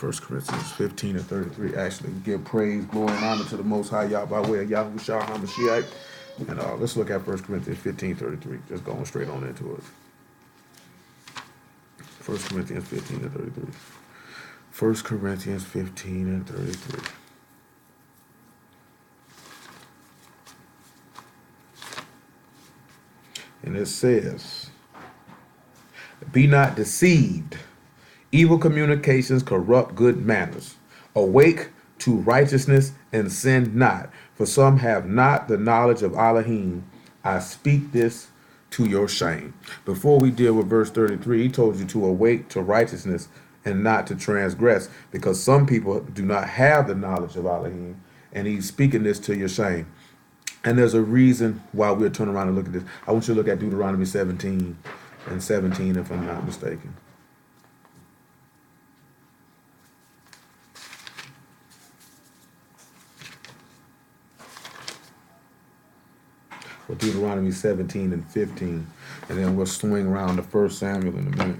1 Corinthians 15 and 33. Actually, give praise, glory, and honor to the Most High Yah by way of YAHUSHA HaMashiach. And let's look at 1 Corinthians 15:33. Just going straight on into it. 1 Corinthians 15 and 33. 1 Corinthians 15 and 33. And it says, be not deceived. Evil communications corrupt good manners. Awake to righteousness and sin not. For some have not the knowledge of Elohim. I speak this to your shame. Before we deal with verse 33, he told you to awake to righteousness and not to transgress, because some people do not have the knowledge of Elohim, and he's speaking this to your shame. And there's a reason why we'll turn around and look at this. I want you to look at Deuteronomy 17 and 17, if I'm not mistaken. Or Deuteronomy 17 and 15. And then we'll swing around to 1 Samuel in a minute.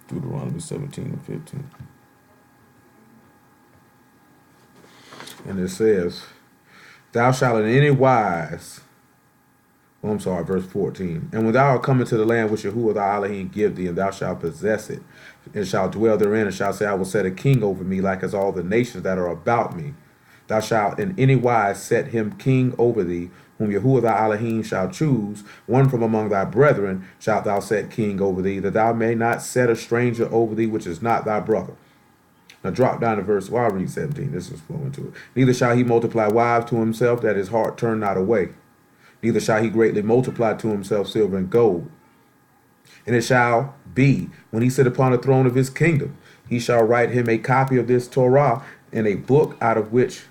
Deuteronomy 17 and 15. And it says, thou shalt in any wise, verse 14. And when thou art come into the land which Yahuwah thy Elohim give thee, and thou shalt possess it, and shalt dwell therein, and shalt say, I will set a king over me, like as all the nations that are about me. Thou shalt in any wise set him king over thee, whom Yahuwah thy Elohim shall choose, one from among thy brethren shalt thou set king over thee, that thou may not set a stranger over thee, which is not thy brother. Now drop down to verse, I'll read 17, this is flowing to it. Neither shall he multiply wives to himself, that his heart turn not away. Neither shall he greatly multiply to himself silver and gold. And it shall be, when he sit upon the throne of his kingdom, he shall write him a copy of this Torah in a book out of which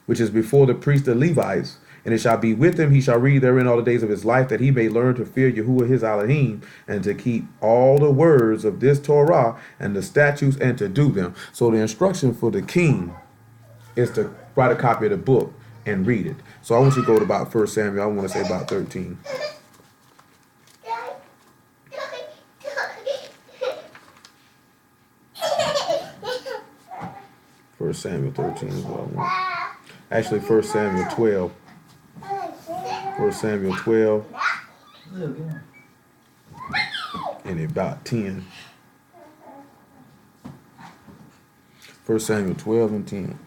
is before the priests the Levites. And it shall be with him, he shall read therein all the days of his life, that he may learn to fear Yahuwah his Elohim, and to keep all the words of this Torah and the statutes, and to do them. So the instruction for the king is to write a copy of the book and read it. So I want you to go to about 1 Samuel, I want to say about 13. 1 Samuel 13 is what I want. Actually, 1 Samuel 12. 1 Samuel 12. And about 10. 1 Samuel 12 and 10.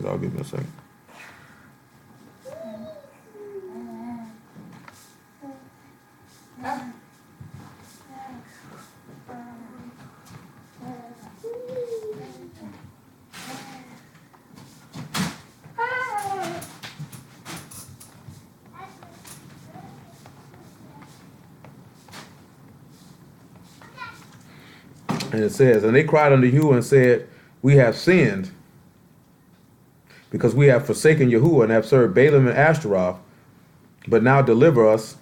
I'll give me a second. And it says, and they cried unto you and said, we have sinned, because we have forsaken Yahuwah and have served Balaam and Ashtaroth. But now deliver us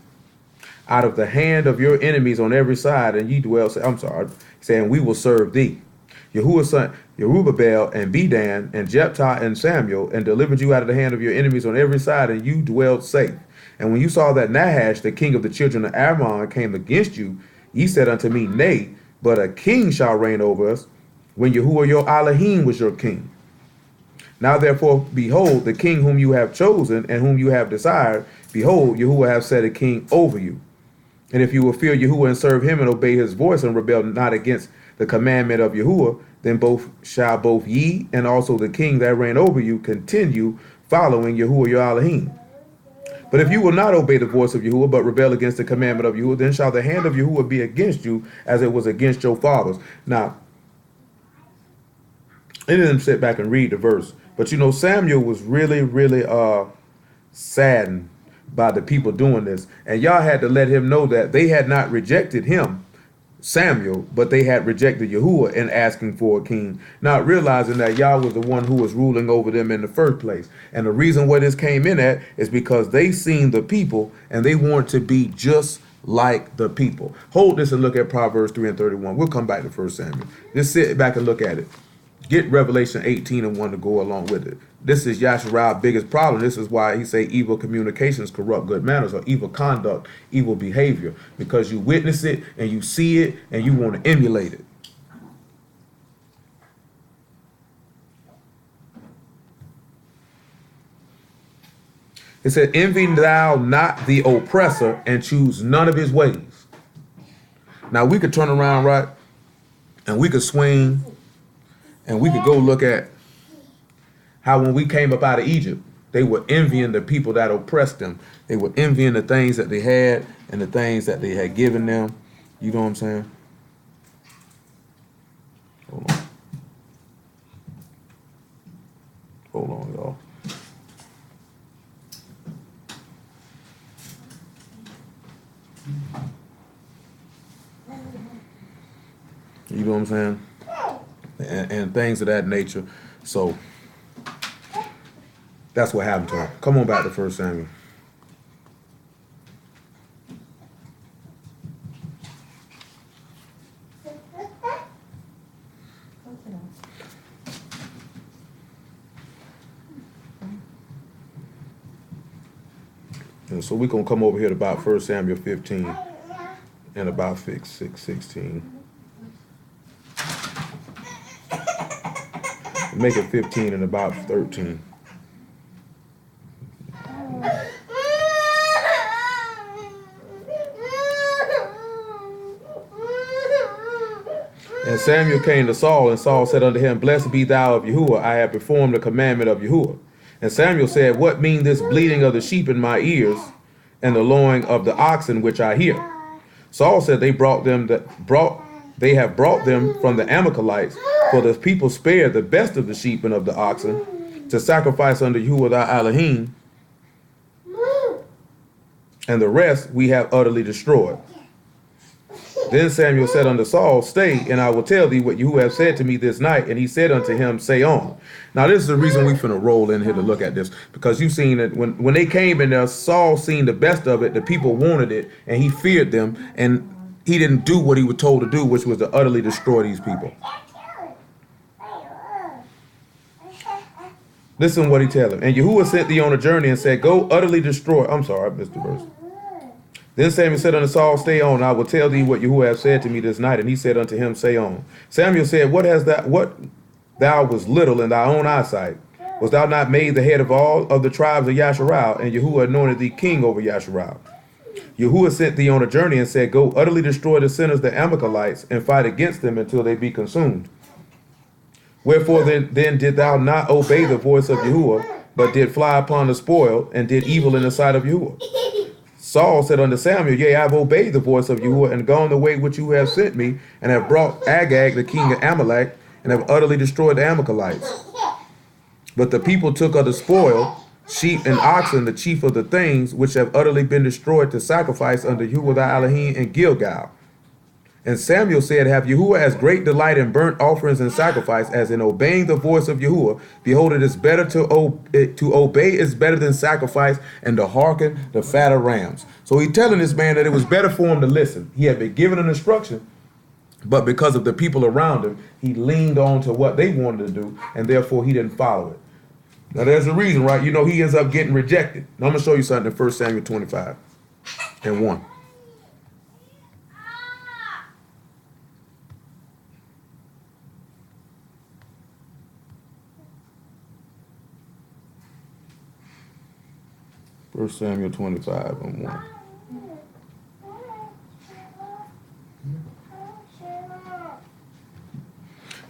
out of the hand of your enemies on every side, and ye dwell, saying, we will serve thee. Yahuwah sent Jerubbaal and Bedan and Jephthah and Samuel, and delivered you out of the hand of your enemies on every side, and you dwelled safe. And when you saw that Nahash, the king of the children of Ammon, came against you, ye said unto me, nay, but a king shall reign over us, when Yahuwah your Elohim was your king. Now therefore, behold, the king whom you have chosen and whom you have desired, behold, Yahuwah hath set a king over you. And if you will fear Yahuwah and serve him and obey his voice and rebel not against the commandment of Yahuwah, then both ye and also the king that reign over you continue following Yahuwah your Elohim. But if you will not obey the voice of Yahuwah, but rebel against the commandment of Yahuwah, then shall the hand of Yahuwah be against you, as it was against your fathers. Now, and then sit back and read the verse. But you know, Samuel was really, really saddened by the people doing this. And y'all had to let him know that they had not rejected him, Samuel, but they had rejected Yahuwah in asking for a king, not realizing that Yah was the one who was ruling over them in the first place. And the reason why this came in at is because they seen the people and they wanted to be just like the people. Hold this and look at Proverbs 3 and 31. We'll come back to 1 Samuel. Just sit back and look at it. Get Revelation 18 and 1 to go along with it. This is Yahusha's biggest problem. This is why he say evil communications corrupt good manners, or evil conduct, evil behavior, because you witness it and you see it and you want to emulate it. It said, envy thou not the oppressor and choose none of his ways. Now we could turn around, right? And we could swing and we could go look at how when we came up out of Egypt, they were envying the people that oppressed them. They were envying the things that they had and the things that they had given them. You know what I'm saying? Hold on. Hold on, y'all. You know what I'm saying? And things of that nature. So that's what happened to him. Come on back to 1 Samuel. And so we're going to come over here to about 1 Samuel 15 and about 16. Make it 15 and about 13. And Samuel came to Saul, and Saul said unto him, Blessed be thou of Yahuwah, I have performed the commandment of Yahuwah. And Samuel said, What mean this bleating of the sheep in my ears, and the lowing of the oxen which I hear? Saul said, They have brought them from the Amalekites, for the people spared the best of the sheep and of the oxen to sacrifice unto Yahuwah thy Elohim, and the rest we have utterly destroyed. Then Samuel said unto Saul, Stay, and I will tell thee what you have said to me this night. And he said unto him, Say on. Now this is the reason we finna roll in here to look at this, because you seen that when they came in there, Saul seen the best of it. The people wanted it, and he feared them, and he didn't do what he was told to do, which was to utterly destroy these people. Listen what he tell him. And Yahuwah sent thee on a journey and said, Go utterly destroy. I'm sorry, I missed the verse. Then Samuel said unto Saul, Stay on, I will tell thee what Yahuwah hath said to me this night. And he said unto him, Say on. Samuel said, What thou was little in thy own eyesight? Was thou not made the head of all of the tribes of Yasharal? And Yahuwah anointed thee king over Yasharal. Yahuwah sent thee on a journey and said, Go utterly destroy the sinners, the Amalekites, and fight against them until they be consumed. Wherefore then did thou not obey the voice of Yahuwah, but did fly upon the spoil, and did evil in the sight of Yahuwah? Saul said unto Samuel, Yea, I have obeyed the voice of Yahuwah, and gone the way which you have sent me, and have brought Agag, the king of Amalek, and have utterly destroyed the Amalekites. But the people took of the spoil, sheep and oxen, the chief of the things which have utterly been destroyed, to sacrifice unto Yahuwah thy Elohim in Gilgal. And Samuel said, Have Yahuwah as great delight in burnt offerings and sacrifice as in obeying the voice of Yahuwah? Behold, it is better to obey is better than sacrifice, and to hearken the fat of rams. So he's telling this man that it was better for him to listen. He had been given an instruction, but because of the people around him, he leaned on to what they wanted to do, and therefore he didn't follow it. Now there's a reason, right? You know, he ends up getting rejected. Now I'm going to show you something in 1 Samuel 25 and 1. First Samuel 25 and 1.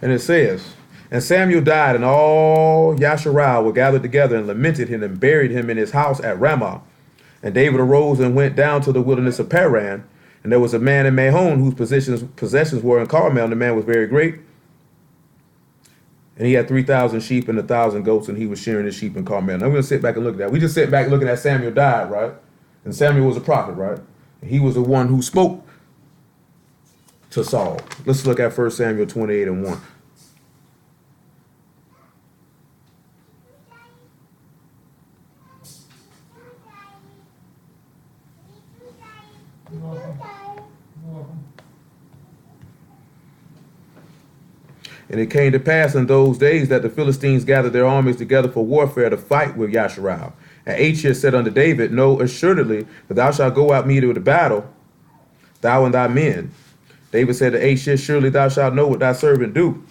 And it says, And Samuel died, and all Yasharal were gathered together and lamented him and buried him in his house at Ramah. And David arose and went down to the wilderness of Paran. And there was a man in Mahon whose possessions were in Carmel, and the man was very great. And he had 3,000 sheep and 1,000 goats, and he was shearing his sheep in Carmel. Now we're going to sit back and look at that. We just sit back looking at Samuel died, right? And Samuel was a prophet, right? And he was the one who spoke to Saul. Let's look at 1 Samuel 28 and 1. And it came to pass in those days that the Philistines gathered their armies together for warfare to fight with Yasharal. And Achish said unto David, Know assuredly that thou shalt go out meet with the battle, thou and thy men. David said to Achish, Surely thou shalt know what thy servant do.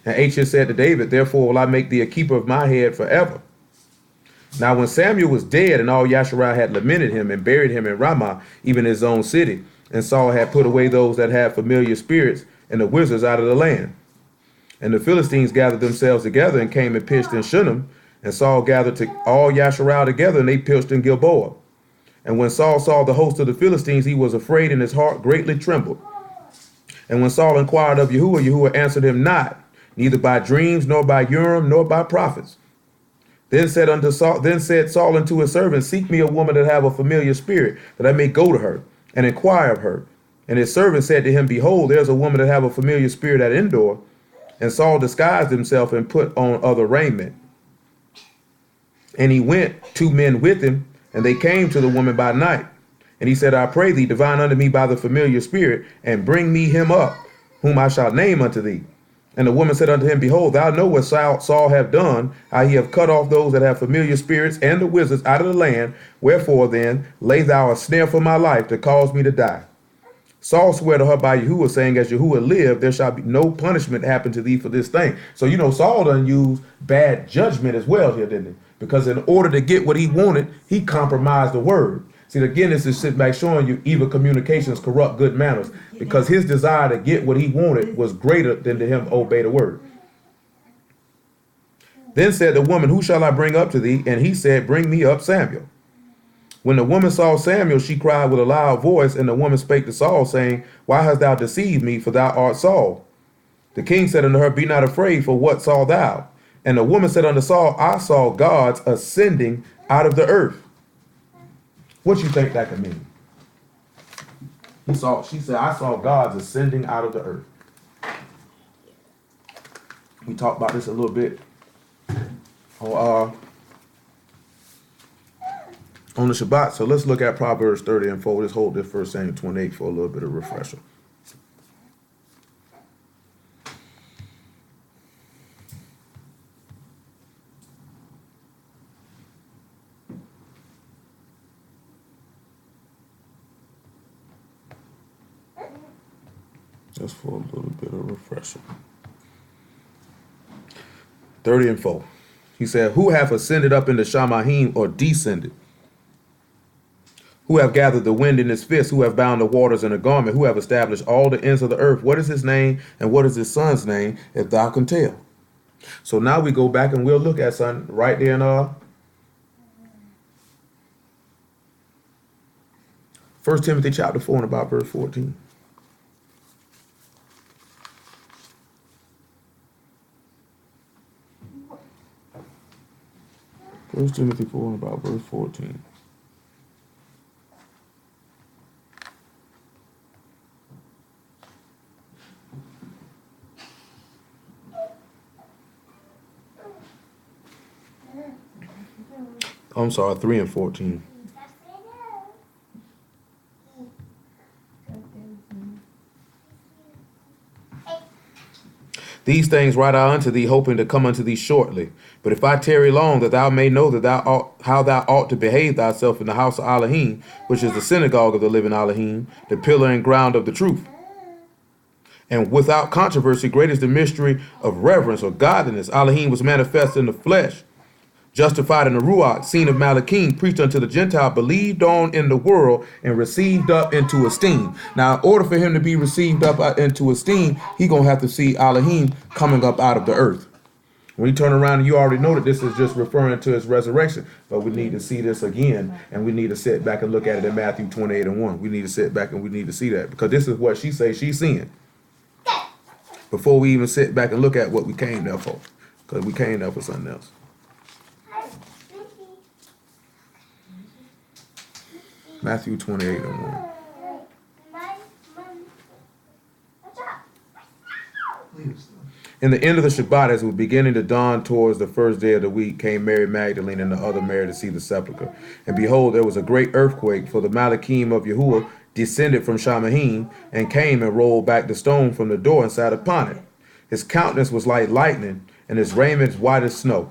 And Achish said to David, Therefore will I make thee a keeper of my head forever. Now when Samuel was dead, and all Yasharal had lamented him and buried him in Ramah, even his own city, and Saul had put away those that had familiar spirits and the wizards out of the land. And the Philistines gathered themselves together and came and pitched in Shunem, and Saul gathered to all Yasharal together, and they pitched in Gilboa. And when Saul saw the host of the Philistines, he was afraid, and his heart greatly trembled. And when Saul inquired of Yahuwah, Yahuwah answered him not, neither by dreams, nor by Urim, nor by prophets. Then said Saul unto his servant, Seek me a woman that have a familiar spirit, that I may go to her and inquire of her. And his servant said to him, Behold, there's a woman that have a familiar spirit at Endor. And Saul disguised himself and put on other raiment. And he went, 2 men with him, and they came to the woman by night. And he said, I pray thee, divine unto me by the familiar spirit, and bring me him up, whom I shall name unto thee. And the woman said unto him, Behold, thou know what Saul have done, how he have cut off those that have familiar spirits and the wizards out of the land. Wherefore then lay thou a snare for my life to cause me to die. Saul swore to her by Yahuwah, saying, As Yahuwah live, there shall be no punishment happen to thee for this thing. So, Saul done used bad judgment as well here, didn't he? Because in order to get what he wanted, he compromised the word. See, again, this is sitting back showing you evil communications corrupt good manners, because his desire to get what he wanted was greater than to him obey the word. Then said the woman, Who shall I bring up to thee? And he said, Bring me up Samuel. When the woman saw Samuel, she cried with a loud voice, and the woman spake to Saul, saying, Why hast thou deceived me, for thou art Saul? The king said unto her, Be not afraid, for what saw thou? And the woman said unto Saul, I saw gods ascending out of the earth. What you think that could mean? She said, I saw gods ascending out of the earth. We talked about this a little bit on the Shabbat. So let's look at Proverbs 30 and 4. Let's hold this 1 Samuel 28 for a little bit of refresher. Just for a little bit of refresher. 30 and 4. He said, Who hath ascended up into Shamahim, or descended? Who have gathered the wind in his fist? Who have bound the waters in a garment? Who have established all the ends of the earth? What is his name, and what is his son's name, if thou can tell? So now we go back and we'll look at something right there in 1 Timothy chapter 4 and about verse 14. 1 Timothy 4 and about verse 14. I'm sorry, 3 and 14. These things write I unto thee, hoping to come unto thee shortly. But if I tarry long, that thou may know that how thou ought to behave thyself in the house of Elohim, which is the synagogue of the living Elohim, the pillar and ground of the truth. And without controversy, great is the mystery of reverence or godliness. Elohim was manifest in the flesh, justified in the Ruach, seen of Malachim, preached unto the Gentile, believed on in the world, and received up into esteem. Now, in order for him to be received up into esteem, he going to have to see Elohim coming up out of the earth. When you turn around, and you already know that this is just referring to his resurrection, but we need to see this again, and we need to sit back and look at it in Matthew 28 and 1. We need to sit back and we need to see that, because this is what she says she's seeing. Before we even sit back and look at what we came there for, because we came there for something else. Matthew 28 and 1. In the end of the Shabbat, as it was beginning to dawn towards the first day of the week, came Mary Magdalene and the other Mary to see the sepulchre. And behold, there was a great earthquake, for the Malachim of Yahuwah descended from Shamahim, and came and rolled back the stone from the door and sat upon it. His countenance was like lightning, and his raiment white as snow.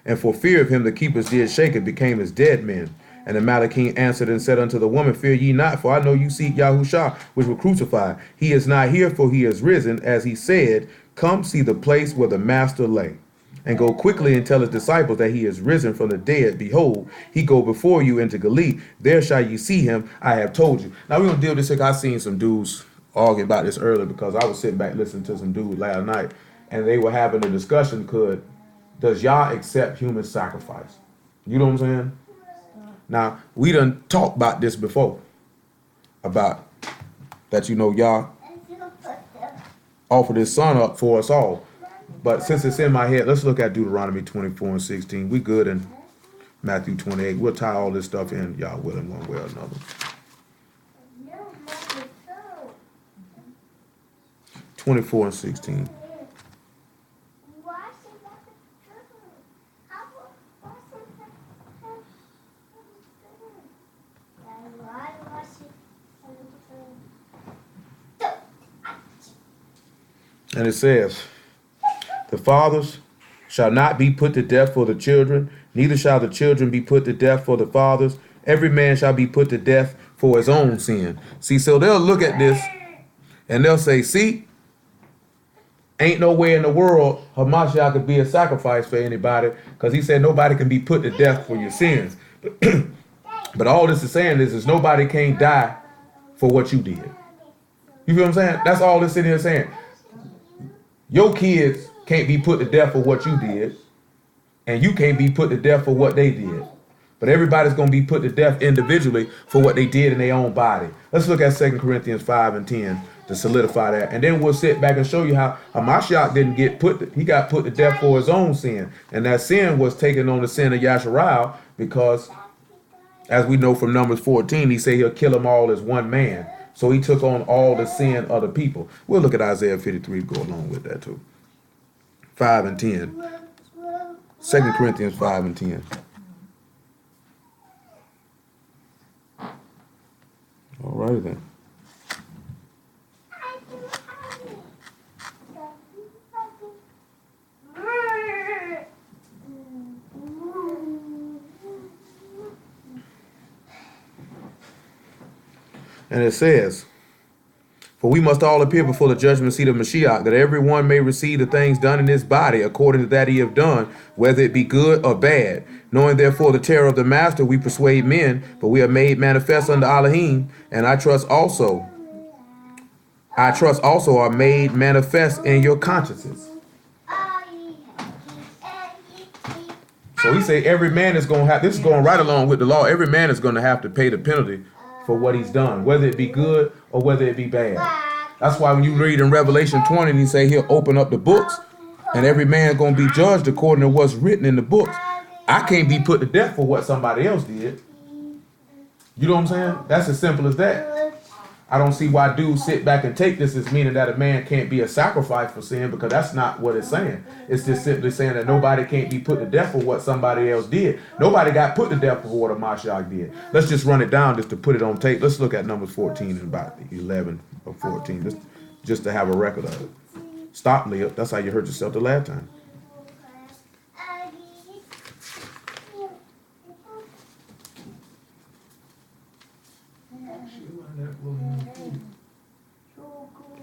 And for fear of him the keepers did shake and became as dead men. And the Malachim answered and said unto the woman, Fear ye not, for I know you seek Yahusha, which were crucified. He is not here, for he is risen, as he said. Come see the place where the master lay. And go quickly and tell his disciples that he is risen from the dead. Behold, he go before you into Galilee. There shall you see him. I have told you. Now we're going to deal with this. I seen some dudes argue about this earlier because I was sitting back listening to some dudes last night. And they were having a discussion, does Yah accept human sacrifice? You know what I'm saying? Now, we done talked about this before. About that, Yah offered his son up for us all. But since it's in my head, let's look at Deuteronomy 24 and 16. We good in Matthew 28. We'll tie all this stuff in, Yah willing, one way or another. 24 and 16. And it says, the fathers shall not be put to death for the children, neither shall the children be put to death for the fathers. Every man shall be put to death for his own sin. See, so they'll look at this and they'll say, see, ain't no way in the world Hamashiach could be a sacrifice for anybody, because he said nobody can be put to death for your sins. But all this is saying is nobody can't die for what you did. You feel what I'm saying? That's all this sitting here saying. Your kids can't be put to death for what you did, and you can't be put to death for what they did. But everybody's going to be put to death individually for what they did in their own body. Let's look at 2 Corinthians 5 and 10 to solidify that. And then we'll sit back and show you how Hamashiach didn't get he got put to death for his own sin. And that sin was taken on the sin of Yasharal, because as we know from Numbers 14, he said he'll kill them all as one man. So he took on all the sin of the people. We'll look at Isaiah 53 to go along with that too. 5 and 10. 2 Corinthians 5 and 10. All right then. And it says, for we must all appear before the judgment seat of Mashiach, that every one may receive the things done in his body according to that he have done, whether it be good or bad. Knowing therefore the terror of the master, we persuade men, but we are made manifest unto Elohim, and I trust also are made manifest in your consciences. So he say every man is going to have, this is going right along with the law, every man is going to have to pay the penalty for what he's done, whether it be good or whether it be bad. That's why when you read in Revelation 20, and he say he'll open up the books, and every man is going to be judged according to what's written in the books. I can't be put to death for what somebody else did. You know what I'm saying? That's as simple as that. I don't see why dudes sit back and take this as meaning that a man can't be a sacrifice for sin, because that's not what it's saying. It's just simply saying that nobody can't be put to death for what somebody else did. Nobody got put to death for what a Mashiach did. Let's just run it down just to put it on tape. Let's look at Numbers 14 and about 11 or 14, just to have a record of it. Stop, Leah. That's how you hurt yourself the last time. Mm-hmm.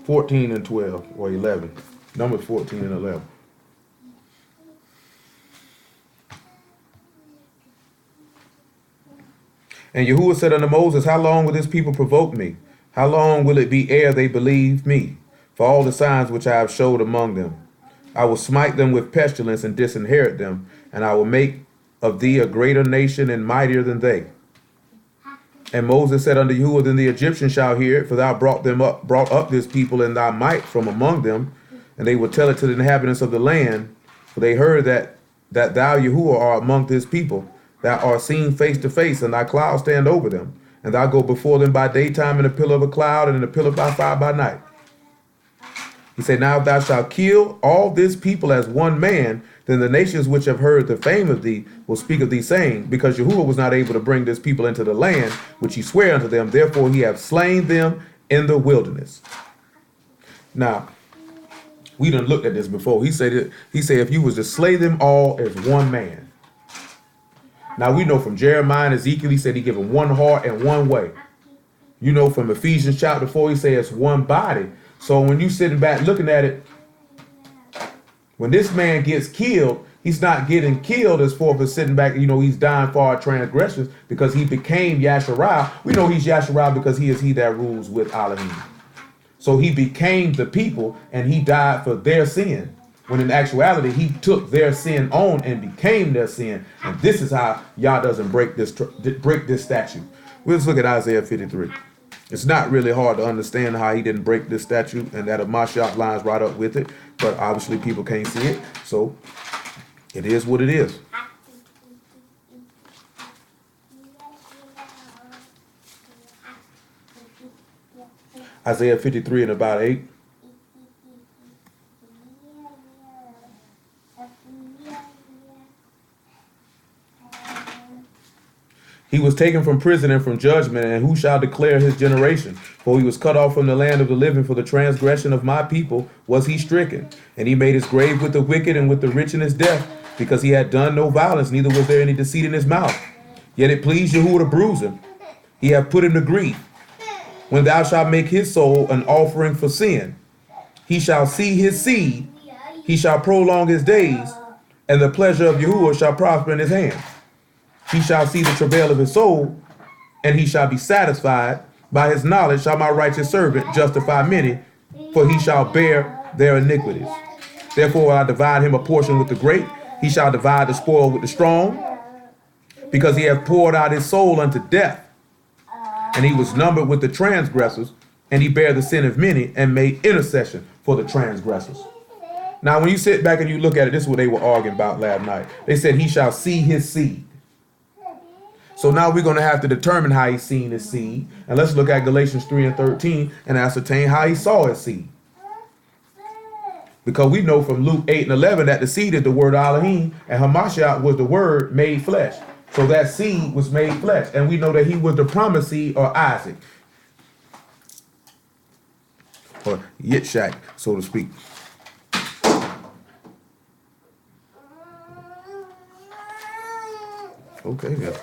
14 and 12 or 11. Numbers 14 and 11. And Yahuwah said unto Moses, how long will this people provoke me? How long will it be ere they believe me? For all the signs which I have showed among them. I will smite them with pestilence and disinherit them, and I will make of thee a greater nation and mightier than they. And Moses said unto Yahuwah, then the Egyptians shall hear it, for thou brought up this people in thy might from among them, and they will tell it to the inhabitants of the land, for they heard that thou, Yahuwah, art among this people. Thou art seen face to face, and thy cloud stand over them, and thou go before them by daytime in a pillar of a cloud, and in a pillar by fire by night. He said, now if thou shalt kill all this people as one man, then the nations which have heard the fame of thee will speak of thee, saying, because Yahuwah was not able to bring this people into the land which he sware unto them, therefore he hath slain them in the wilderness. Now, we done looked at this before. He said if you was to slay them all as one man. Now we know from Jeremiah and Ezekiel, he said he give them one heart and one way. You know from Ephesians chapter 4, he says it's one body. So when you sitting back looking at it, when this man gets killed, he's not getting killed as far as sitting back, he's dying for our transgressions because he became Yasharah. We know he's Yasharah because he is he that rules with Elohim. So he became the people and he died for their sin. When in actuality, he took their sin on and became their sin. And this is how Yah doesn't break this statute. Let's look at Isaiah 53. It's not really hard to understand how he didn't break this statute, and that of Mashiach lines right up with it. But obviously people can't see it. So it is what it is. Isaiah 53 and about 8. He was taken from prison and from judgment, and who shall declare his generation? For he was cut off from the land of the living, for the transgression of my people was he stricken. And he made his grave with the wicked and with the rich in his death, because he had done no violence, neither was there any deceit in his mouth. Yet it pleased Yahuwah to bruise him. He hath put him to grief. When thou shalt make his soul an offering for sin, he shall see his seed, he shall prolong his days, and the pleasure of Yahuwah shall prosper in his hand. He shall see the travail of his soul, and he shall be satisfied. By his knowledge shall my righteous servant justify many, for he shall bear their iniquities. Therefore will I divide him a portion with the great. He shall divide the spoil with the strong, because he hath poured out his soul unto death. And he was numbered with the transgressors, and he bare the sin of many, and made intercession for the transgressors. Now when you sit back and you look at it, this is what they were arguing about last night. They said he shall see his seed. So now we're going to have to determine how he's seen his seed. And let's look at Galatians 3 and 13 and ascertain how he saw his seed. Because we know from Luke 8 and 11 that the seed is the word Elohim, and Hamashiach was the word made flesh. So that seed was made flesh. And we know that he was the promised seed, or Isaac, or Yitzhak, so to speak. Okay, yeah.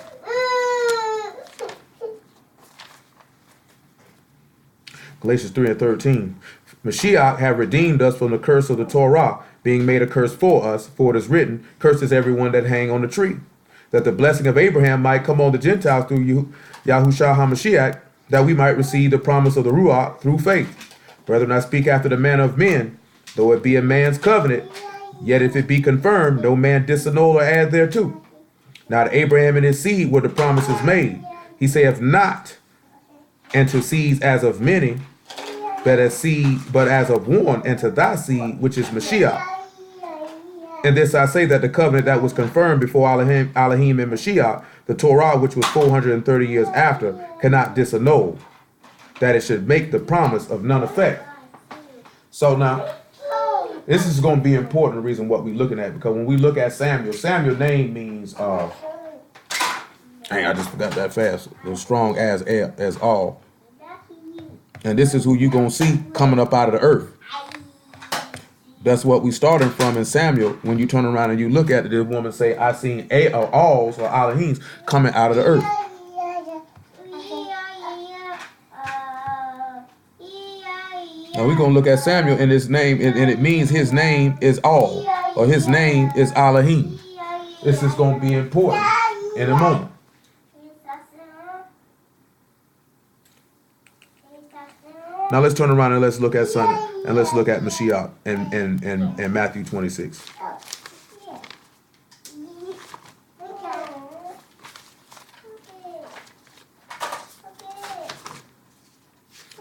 Galatians 3 and 13. Mashiach have redeemed us from the curse of the Torah, being made a curse for us, for it is written, cursed is everyone that hang on the tree, that the blessing of Abraham might come on the Gentiles through YAHUSHA HaMashiach, that we might receive the promise of the Ruach through faith. Brethren, I speak after the manner of men, though it be a man's covenant, yet if it be confirmed, no man disannul or add thereto. Now to Abraham and his seed were the promises made. He saith not, and to seeds as of many, but as of one, and to thy seed, which is Mashiach. And this I say, that the covenant that was confirmed before Elohim and Mashiach, the Torah, which was 430 years after, cannot disannul, that it should make the promise of none effect. So now, this is going to be important, the reason what we're looking at, because when we look at Samuel's name means, I just forgot that fast, as strong as all. And this is who you're going to see coming up out of the earth. That's what we starting from in Samuel. When you turn around and you look at it, this woman say, I seen alls or Elohims coming out of the earth. Now we're going to look at Samuel and his name, and it means his name is all, or his name is Elohim. This is going to be important in a moment. Now let's turn around and let's look at Sunday, and let's look at Mashiach and Matthew 26.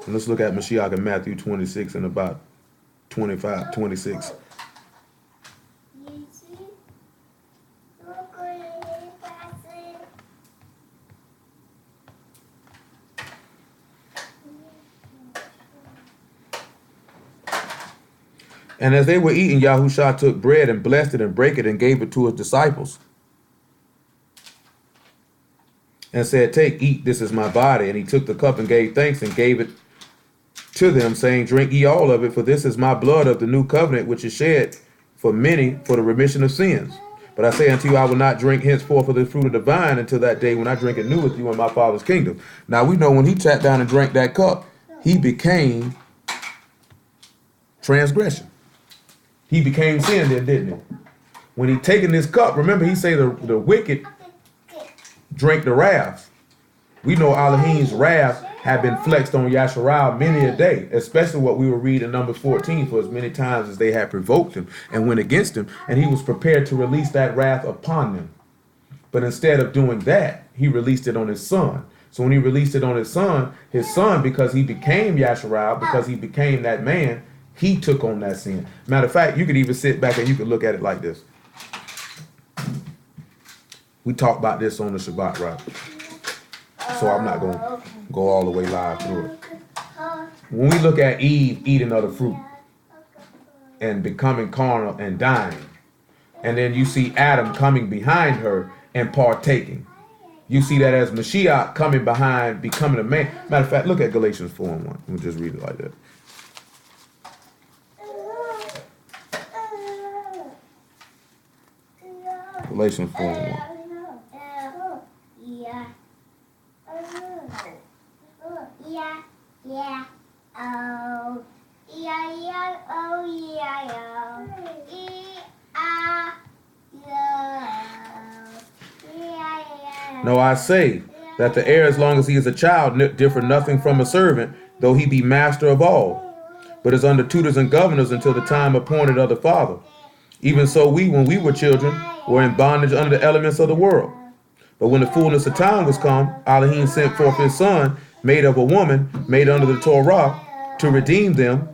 And let's look at Mashiach in Matthew 26 and about 25, 26. And as they were eating, Yahusha took bread and blessed it and brake it and gave it to his disciples and said, take, eat, this is my body. And he took the cup and gave thanks and gave it to them, saying, drink ye all of it, for this is my blood of the new covenant, which is shed for many for the remission of sins. But I say unto you, I will not drink henceforth of the fruit of the vine until that day when I drink it new with you in my Father's kingdom. Now we know when he sat down and drank that cup, he became transgression. He became sin then, didn't he? When he taken this cup, remember he say the wicked drink the wrath. We know Elohim's wrath had been flexed on Yasharal many a day, especially what we were reading in Numbers 14, for as many times as they had provoked him and went against him, and he was prepared to release that wrath upon them. But instead of doing that, he released it on his son. So when he released it on his son, because he became Yasharal, because he became that man, he took on that sin. Matter of fact, you could even sit back and you could look at it like this. We talked about this on the Shabbat, right? So I'm not going to go all the way live through it. When we look at Eve eating of the fruit and becoming carnal and dying, and then you see Adam coming behind her and partaking. You see that as Mashiach coming behind, becoming a man. Matter of fact, look at Galatians 4:1. We'll just read it like that. Galatians 4:1. No, I say that the heir, as long as he is a child, differ nothing from a servant, though he be master of all, but is under tutors and governors until the time appointed of the Father. Even so we, when we were children, were in bondage under the elements of the world. But when the fullness of time was come, Elohim sent forth his son, made of a woman, made under the Torah, to redeem them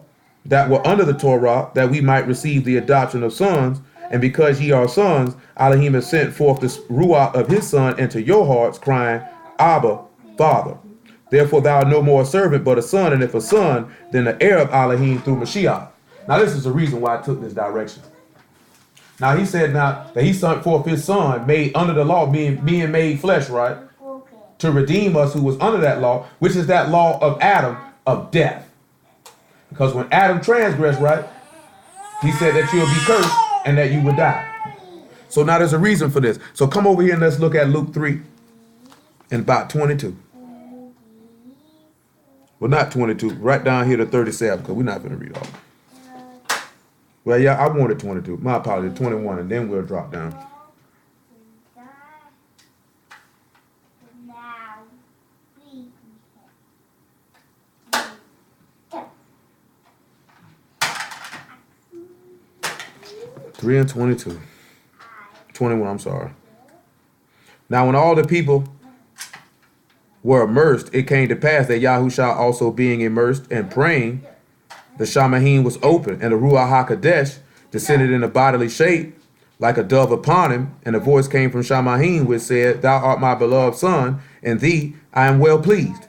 that were under the Torah, that we might receive the adoption of sons. And because ye are sons, Elohim has sent forth the Ruach of his son into your hearts, crying, Abba, Father. Therefore thou art no more a servant, but a son, and if a son, then the heir of Elohim through Mashiach. Now this is the reason why I took this direction. Now he said now that he sent forth his son, made under the law, being made flesh, right? To redeem us who was under that law, which is that law of Adam, of death. Because when Adam transgressed, right, he said that you'll be cursed and that you would die. So now there's a reason for this. So come over here and let's look at Luke 3 and about 22. Well, not 22, right down here to 37, because we're not going to read all. Well, yeah, I wanted 22. My apologies, 21, and then we'll drop down. Three and 22. 21, I'm sorry. Now when all the people were immersed, it came to pass that Yahusha also being immersed and praying, the Shamahim was open, and the Ruach HaKodesh descended in a bodily shape like a dove upon him, and a voice came from Shamahim which said, Thou art my beloved son, and thee I am well pleased.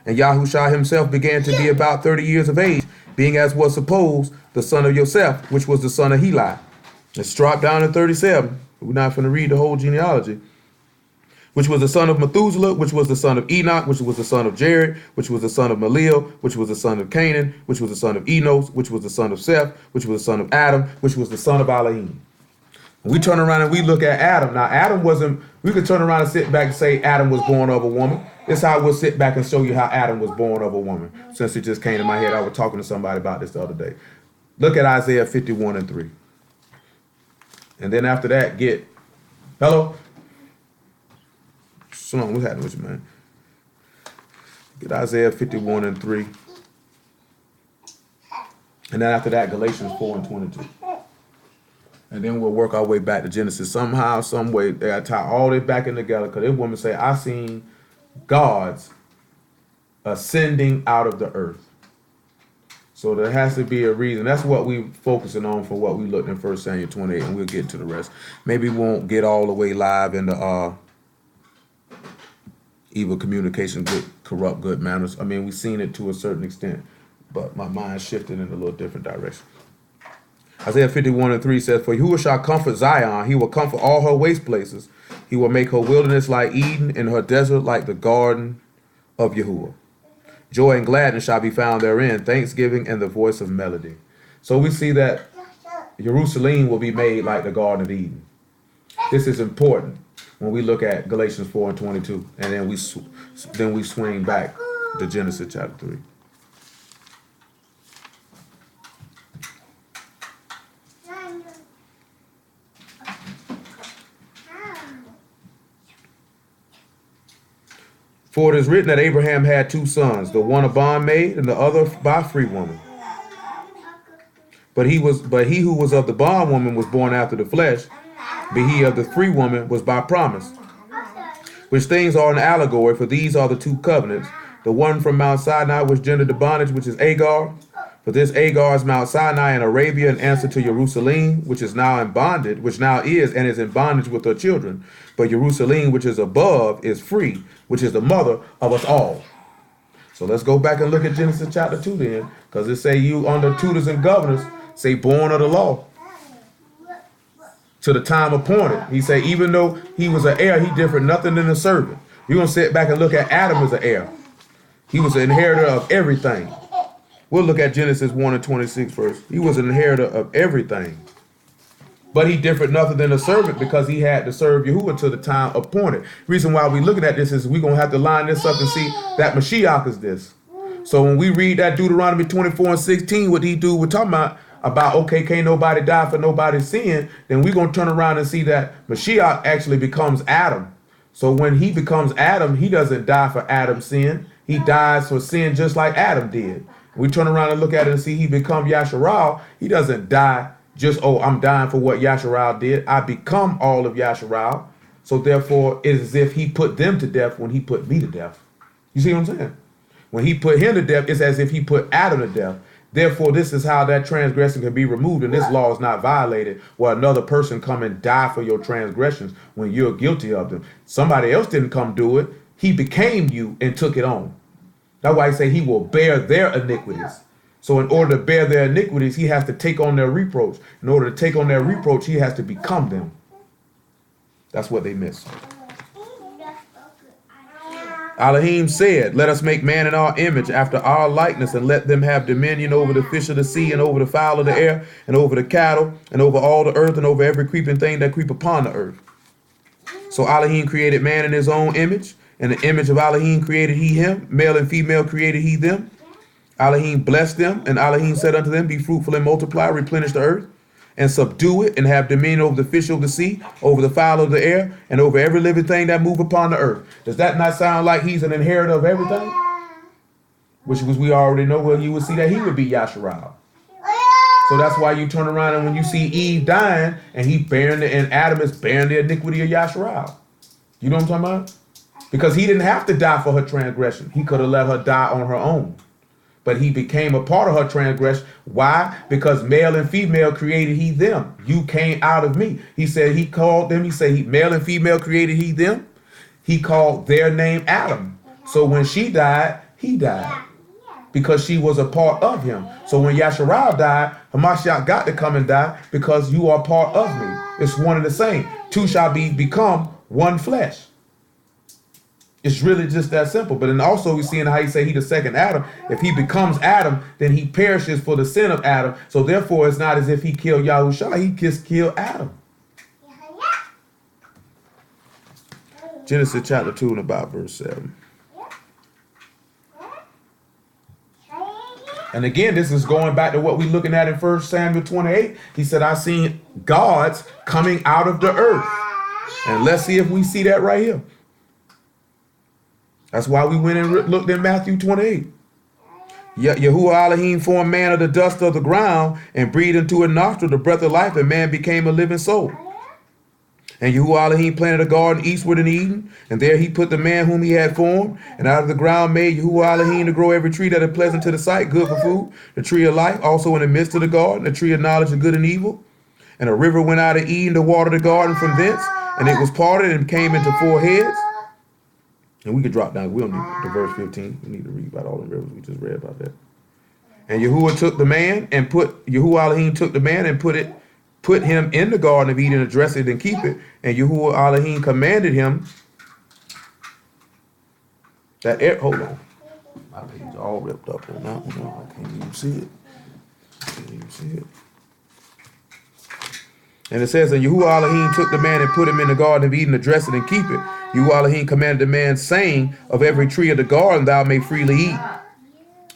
And Yahusha himself began to be about 30 years of age, being as was supposed the son of Yosef, which was the son of Heli. Let's drop down to 37. We're not going to read the whole genealogy. Which was the son of Methuselah, which was the son of Enoch, which was the son of Jared, which was the son of Malil, which was the son of Canaan, which was the son of Enos, which was the son of Seth, which was the son of Adam, which was the son of Elohim. When we turn around and we look at Adam, now Adam wasn't, we could turn around and sit back and say Adam was born of a woman. This is how we'll sit back and show you how Adam was born of a woman. Since it just came to my head, I was talking to somebody about this the other day. Look at Isaiah 51 and 3. And then after that, hello? What's happening with you, man? Get Isaiah 51 and 3. And then after that, Galatians 4 and 22. And then we'll work our way back to Genesis. Somehow, some way, they gotta tie all this back in together. Because this woman say, I seen gods ascending out of the earth. So there has to be a reason. That's what we're focusing on for what we looked in 1 Samuel 28, and we'll get to the rest. Maybe we won't get all the way live into evil communication, good, corrupt good manners. I mean, we've seen it to a certain extent, but my mind shifted in a little different direction. Isaiah 51:3 says, "For Yahuwah shall comfort Zion. He will comfort all her waste places. He will make her wilderness like Eden and her desert like the garden of Yahuwah. Joy and gladness shall be found therein, thanksgiving and the voice of melody." So we see that Jerusalem will be made like the Garden of Eden. This is important when we look at Galatians 4:22, and then we swing back to Genesis chapter 3. For it is written that Abraham had two sons, the one a bondmaid and the other by a free woman. But he who was of the bondwoman was born after the flesh, but he of the free woman was by promise. Which things are an allegory, for these are the two covenants. The one from Mount Sinai which gendered the bondage, which is Agar. For this Agar is Mount Sinai in Arabia, in answer to Jerusalem, which is now in bondage, which now is and is in bondage with her children. But Jerusalem, which is above, is free, which is the mother of us all. So let's go back and look at Genesis chapter 2 then, because it say you under tutors and governors, say born of the law, to the time appointed. He say even though he was an heir, he differed nothing than a servant. You're going to sit back and look at Adam as an heir. He was an inheritor of everything. We'll look at Genesis 1:26 first. He was an inheritor of everything. But he differed nothing than a servant because he had to serve Yahuwah until the time appointed. Reason why we're looking at this is we're going to have to line this up and see that Mashiach is this. So when we read that Deuteronomy 24:16, what these dudes were talking about, okay, can't nobody die for nobody's sin, then we're going to turn around and see that Mashiach actually becomes Adam. So when he becomes Adam, he doesn't die for Adam's sin. He dies for sin just like Adam did. We turn around and look at it and see he become Yasharal. He doesn't die just, oh, I'm dying for what Yasharal did. I become all of Yasharal. So therefore, it's as if he put them to death when he put me to death. You see what I'm saying? When he put him to death, it's as if he put Adam to death. Therefore, this is how that transgression can be removed, and this law is not violated, where another person come and die for your transgressions when you're guilty of them. Somebody else didn't come do it. He became you and took it on. That's why I say he will bear their iniquities. So in order to bear their iniquities, he has to take on their reproach. In order to take on their reproach, he has to become them. That's what they miss. Elohim said, "Let us make man in our image, after our likeness, and let them have dominion over the fish of the sea, and over the fowl of the air, and over the cattle, and over all the earth, and over every creeping thing that creep upon the earth." So Elohim created man in his own image. In the image of Elohim created he him. Male and female created he them. Elohim blessed them, and Elohim said unto them, "Be fruitful and multiply, replenish the earth, and subdue it, and have dominion over the fish of the sea, over the fowl of the air, and over every living thing that move upon the earth." Does that not sound like he's an inheritor of everything? Which was, we already know, well, you would see that he would be Yasharal. So that's why you turn around and when you see Eve dying, and Adam is bearing the iniquity of Yasharal. You know what I'm talking about? Because he didn't have to die for her transgression. He could have let her die on her own. But he became a part of her transgression. Why? Because male and female created he them. You came out of me. He said he called them. He said male and female created he them. He called their name Adam. So when she died, he died. Because she was a part of him. So when Yasharal died, Hamashiach got to come and die because you are part of me. It's one and the same. Two shall become one flesh. It's really just that simple. But then also we see in how he say he the second Adam. If he becomes Adam, then he perishes for the sin of Adam. So therefore it's not as if he killed Yahusha. He just killed Adam. Genesis chapter 2 and about verse 7. And again, this is going back to what we're looking at in 1 Samuel 28. He said, "I seen gods coming out of the earth." And let's see if we see that right here. That's why we went and looked in Matthew 28. Yahuwah Elohim formed man of the dust of the ground and breathed into a nostril the breath of life, and man became a living soul. And Yahuwah Elohim planted a garden eastward in Eden, and there he put the man whom he had formed. And out of the ground made Yahuwah Elohim to grow every tree that is pleasant to the sight, good for food, the tree of life also in the midst of the garden, the tree of knowledge of good and evil. And a river went out of Eden to water the garden from thence, and it was parted and came into four heads. And we could drop down. We don't need to verse 15. We need to read about all the rivers we just read about that. And Yahuwah took the man and Yahuwah Elohim took the man and put him in the Garden of Eden, address it and keep it. And Yahuwah Elohim commanded him that hold on. My page all ripped up on that one. No, I can't even see it. Can't even see it. And it says, and Yahuwah Elohim took the man and put him in the Garden of Eden, address it and keep it. Yahuwah Elohim commanded the man, saying, of every tree of the garden thou may freely eat.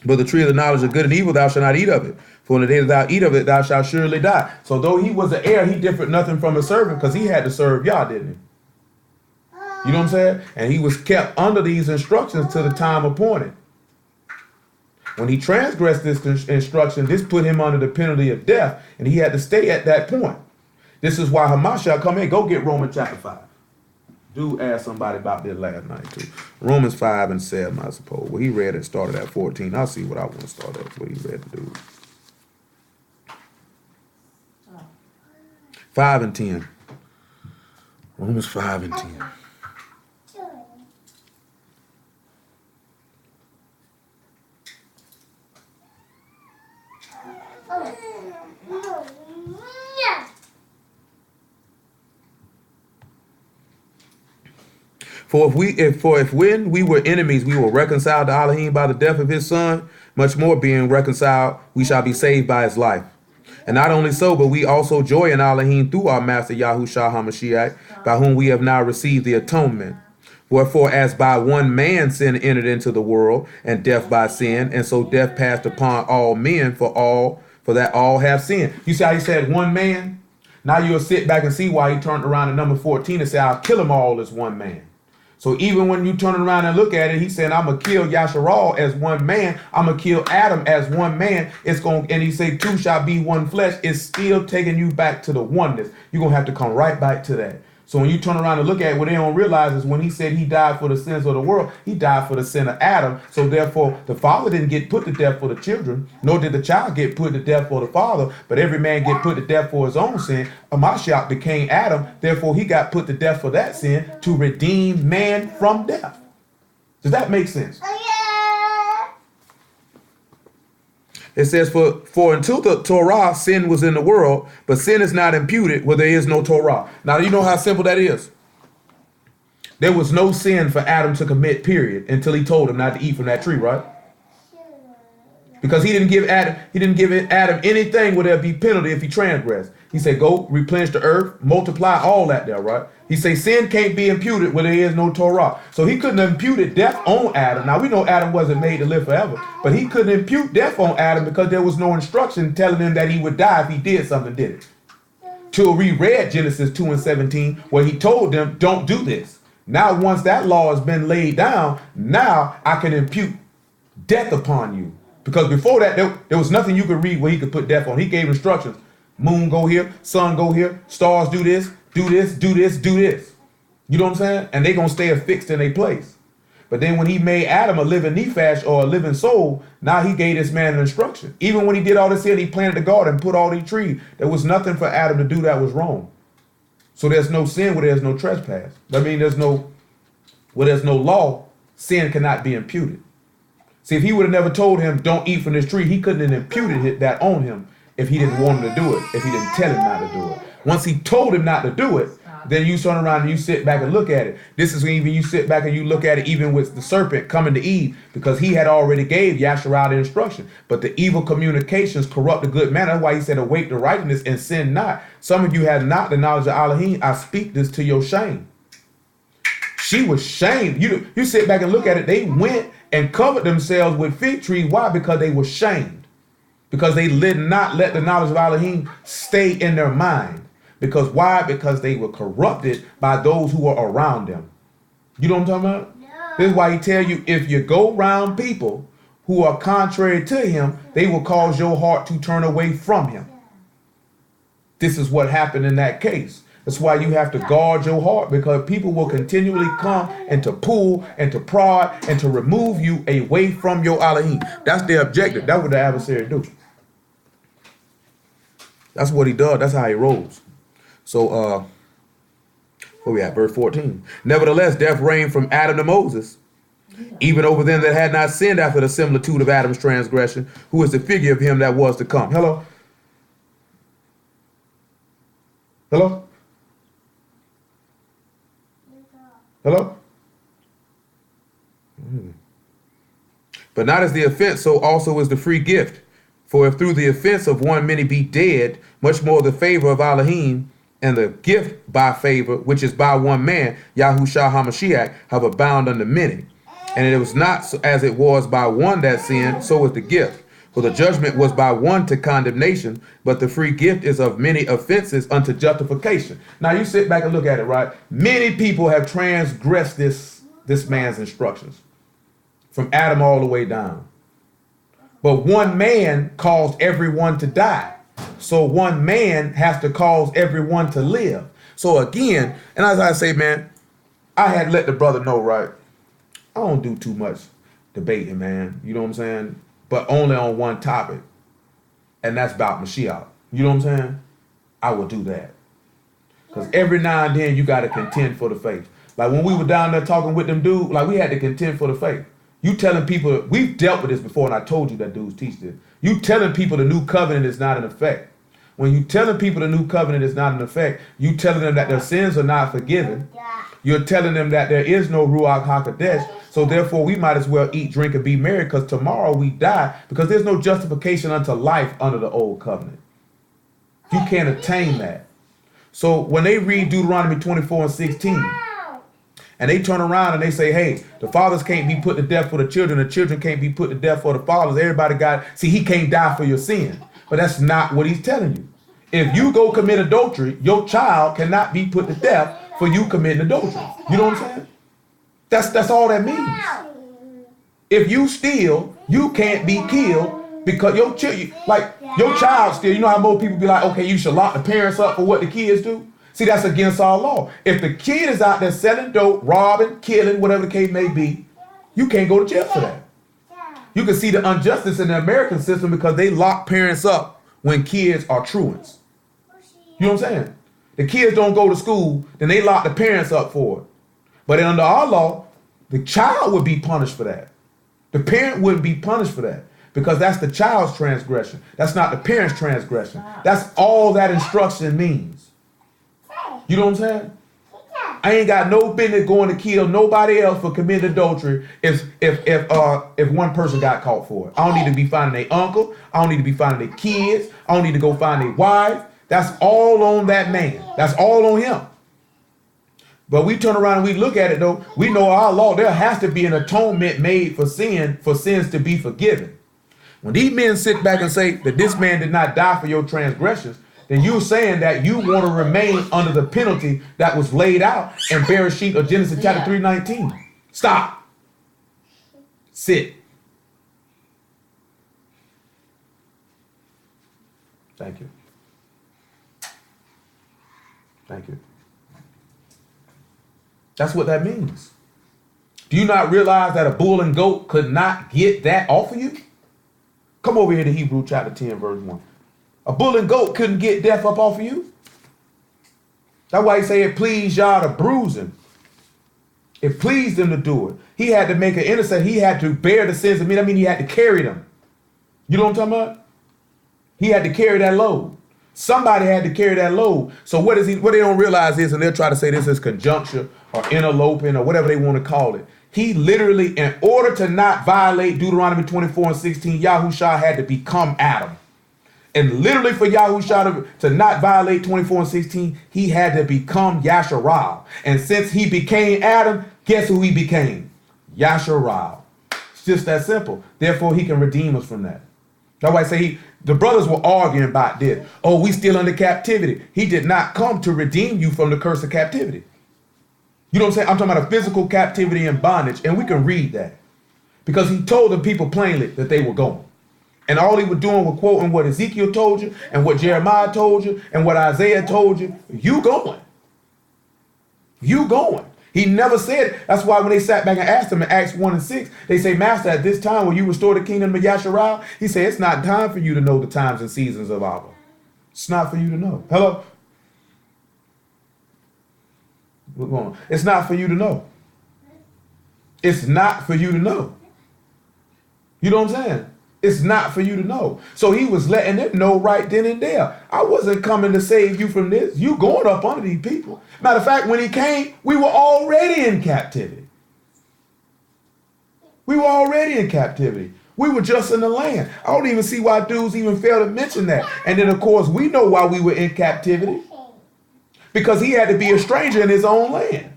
But the tree of the knowledge of good and evil thou shalt not eat of it. For in the day that thou eat of it, thou shalt surely die. So though he was an heir, he differed nothing from a servant, because he had to serve Yah, didn't he? You know what I'm saying? And he was kept under these instructions to the time appointed. When he transgressed this instruction, this put him under the penalty of death, and he had to stay at that point. This is why YAHUSHA, come here, go get Romans chapter 5. Do ask somebody about this last night too. Romans 5 and 7, I suppose. Well, he read it, started at 14. I'll see what I want to start at, what he read to do. 5 and 10. Romans 5 and 10. For if when we were enemies, we were reconciled to Elohim by the death of his son, much more being reconciled, we shall be saved by his life. And not only so, but we also joy in Elohim through our master Yahushua HaMashiach, by whom we have now received the atonement. Wherefore, as by one man sin entered into the world, and death by sin, and so death passed upon all men, for that all have sinned. You see how he said one man? Now you'll sit back and see why he turned around to number 14 and say, I'll kill them all as one man. So even when you turn around and look at it, he's saying, I'm going to kill Yasharal as one man. I'm going to kill Adam as one man. And he say, two shall be one flesh. It's still taking you back to the oneness. You're going to have to come right back to that. So when you turn around and look at it, what they don't realize is when he said he died for the sins of the world, he died for the sin of Adam. So therefore, the father didn't get put to death for the children, nor did the child get put to death for the father, but every man get put to death for his own sin. Mashiach became Adam, therefore he got put to death for that sin to redeem man from death. Does that make sense? It says, for until the Torah, sin was in the world, but sin is not imputed where there is no Torah. Now, you know how simple that is? There was no sin for Adam to commit, period, until he told him not to eat from that tree, right? Because he didn't give Adam anything where there'd be penalty if he transgressed. He said, go replenish the earth, multiply all that there, right? He said, sin can't be imputed where there is no Torah. So he couldn't impute death on Adam. Now, we know Adam wasn't made to live forever, but he couldn't impute death on Adam because there was no instruction telling him that he would die if he did something, did it? Till we read Genesis 2 and 17, where he told them, don't do this. Now, once that law has been laid down, now I can impute death upon you. Because before that, there was nothing you could read where he could put death on. He gave instructions. Moon go here, sun go here, stars do this, do this, do this, do this. You know what I'm saying? And they're going to stay affixed in their place. But then when he made Adam a living nephesh or a living soul, now he gave this man an instruction. Even when he did all this here, he planted the garden and put all these trees. There was nothing for Adam to do that was wrong. So there's no sin where there's no trespass. I mean, where there's no law, sin cannot be imputed. See, if he would have never told him, don't eat from this tree, he couldn't have imputed that on him if he didn't want him to do it, if he didn't tell him not to do it. Once he told him not to do it, then you turn around and you sit back and look at it. This is when even you sit back and you look at it even with the serpent coming to Eve, because he had already gave Yasharah the instruction. But the evil communications corrupt the good man. That's why he said, awake to righteousness and sin not. Some of you have not the knowledge of Elohim. I speak this to your shame. She was shamed. You sit back and look at it. They went and covered themselves with fig trees. Why? Because they were shamed. Because they did not let the knowledge of Elohim stay in their mind. Because why? Because they were corrupted by those who were around them. You know what I'm talking about? No. This is why he tell you, if you go around people who are contrary to him, they will cause your heart to turn away from him. This is what happened in that case. That's why you have to guard your heart, because people will continually come and to pull and to prod and to remove you away from your Elohim. That's their objective. That's what the adversary do. That's what he does. That's how he rolls. So, where we at? Verse 14. Nevertheless, death reigned from Adam to Moses, even over them that had not sinned after the similitude of Adam's transgression, who is the figure of him that was to come. Hello? Hello? Hello? But not as the offense, so also is the free gift. For if through the offense of one many be dead, much more the favor of Elohim and the gift by favor, which is by one man, YAHUSHA HaMashiach, have abounded unto many. And it was not as it was by one that sinned, so was the gift. For the judgment was by one to condemnation, but the free gift is of many offenses unto justification. Now you sit back and look at it, right? Many people have transgressed this man's instructions, from Adam all the way down. But one man caused everyone to die. So one man has to cause everyone to live. So again, and as I say, man, I had let the brother know, right? I don't do too much debating, man. You know what I'm saying? But only on one topic. And that's about Mashiach. You know what I'm saying? I will do that. Because every now and then you got to contend for the faith. Like when we were down there talking with them dudes, like we had to contend for the faith. You telling people, we've dealt with this before, and I told you that dudes teach this. You telling people the new covenant is not in effect. When you telling people the new covenant is not in effect, you telling them that their sins are not forgiven. You're telling them that there is no Ruach HaKodesh. So therefore, we might as well eat, drink, and be merry, because tomorrow we die, because there's no justification unto life under the old covenant. You can't attain that. So when they read Deuteronomy 24 and 16, and they turn around and they say, hey, the fathers can't be put to death for the children can't be put to death for the fathers. Everybody he can't die for your sin. But that's not what he's telling you. If you go commit adultery, your child cannot be put to death for you committing adultery. You know what I'm saying? That's all that means. If you steal, you can't be killed because your child steal. You know how most people be like, okay, you should lock the parents up for what the kids do? See, that's against our law. If the kid is out there selling dope, robbing, killing, whatever the case may be, you can't go to jail for that. You can see the injustice in the American system because they lock parents up when kids are truants. You know what I'm saying? The kids don't go to school, then they lock the parents up for it. But under our law, the child would be punished for that. The parent wouldn't be punished for that because that's the child's transgression. That's not the parent's transgression. That's all that instruction means. You know what I'm saying? I ain't got no business going to kill nobody else for committing adultery if one person got caught for it. I don't need to be finding their uncle. I don't need to be finding their kids. I don't need to go find their wife. That's all on that man. That's all on him. But we turn around and we look at it though. We know our law, there has to be an atonement made for sins to be forgiven. When these men sit back and say that this man did not die for your transgressions, then you're saying that you want to remain under the penalty that was laid out in Bereshit or Genesis chapter 3:19. Stop. Sit. Thank you. Thank you. That's what that means. Do you not realize that a bull and goat could not get that off of you? Come over here to Hebrew chapter 10, verse 1. A bull and goat couldn't get death up off of you. That's why he say it pleased y'all to bruise him. It pleased him to do it. He had to make an intercession. He had to bear the sins of men. I mean, he had to carry them. You know what I'm talking about? He had to carry that load. Somebody had to carry that load. So what they don't realize is, and they'll try to say this is conjuncture or interloping or whatever they want to call it. He literally, in order to not violate Deuteronomy 24 and 16, YAHUSHA had to become Adam. And literally for YAHUSHA to not violate 24 and 16, he had to become Yasharal. And since he became Adam, guess who he became? Yasharal. It's just that simple. Therefore, he can redeem us from that. That's why I say the brothers were arguing about this. Oh, we still under captivity. He did not come to redeem you from the curse of captivity. You know what I'm saying? I'm talking about a physical captivity and bondage. And we can read that. Because he told the people plainly that they were going. And all he was doing was quoting what Ezekiel told you and what Jeremiah told you and what Isaiah told you. You going. You going. He never said, that's why when they sat back and asked him in Acts 1 and 6, they say, Master, at this time when you restore the kingdom of Yasharal, he said, it's not time for you to know the times and seasons of Abba. It's not for you to know. Hello? We're going. It's not for you to know. It's not for you to know. You know what I'm saying? It's not for you to know. So he was letting them know right then and there. I wasn't coming to save you from this. You going up under these people. Matter of fact, when he came, we were already in captivity. We were already in captivity. We were just in the land. I don't even see why dudes even fail to mention that. And then, of course, we know why we were in captivity. Because he had to be a stranger in his own land.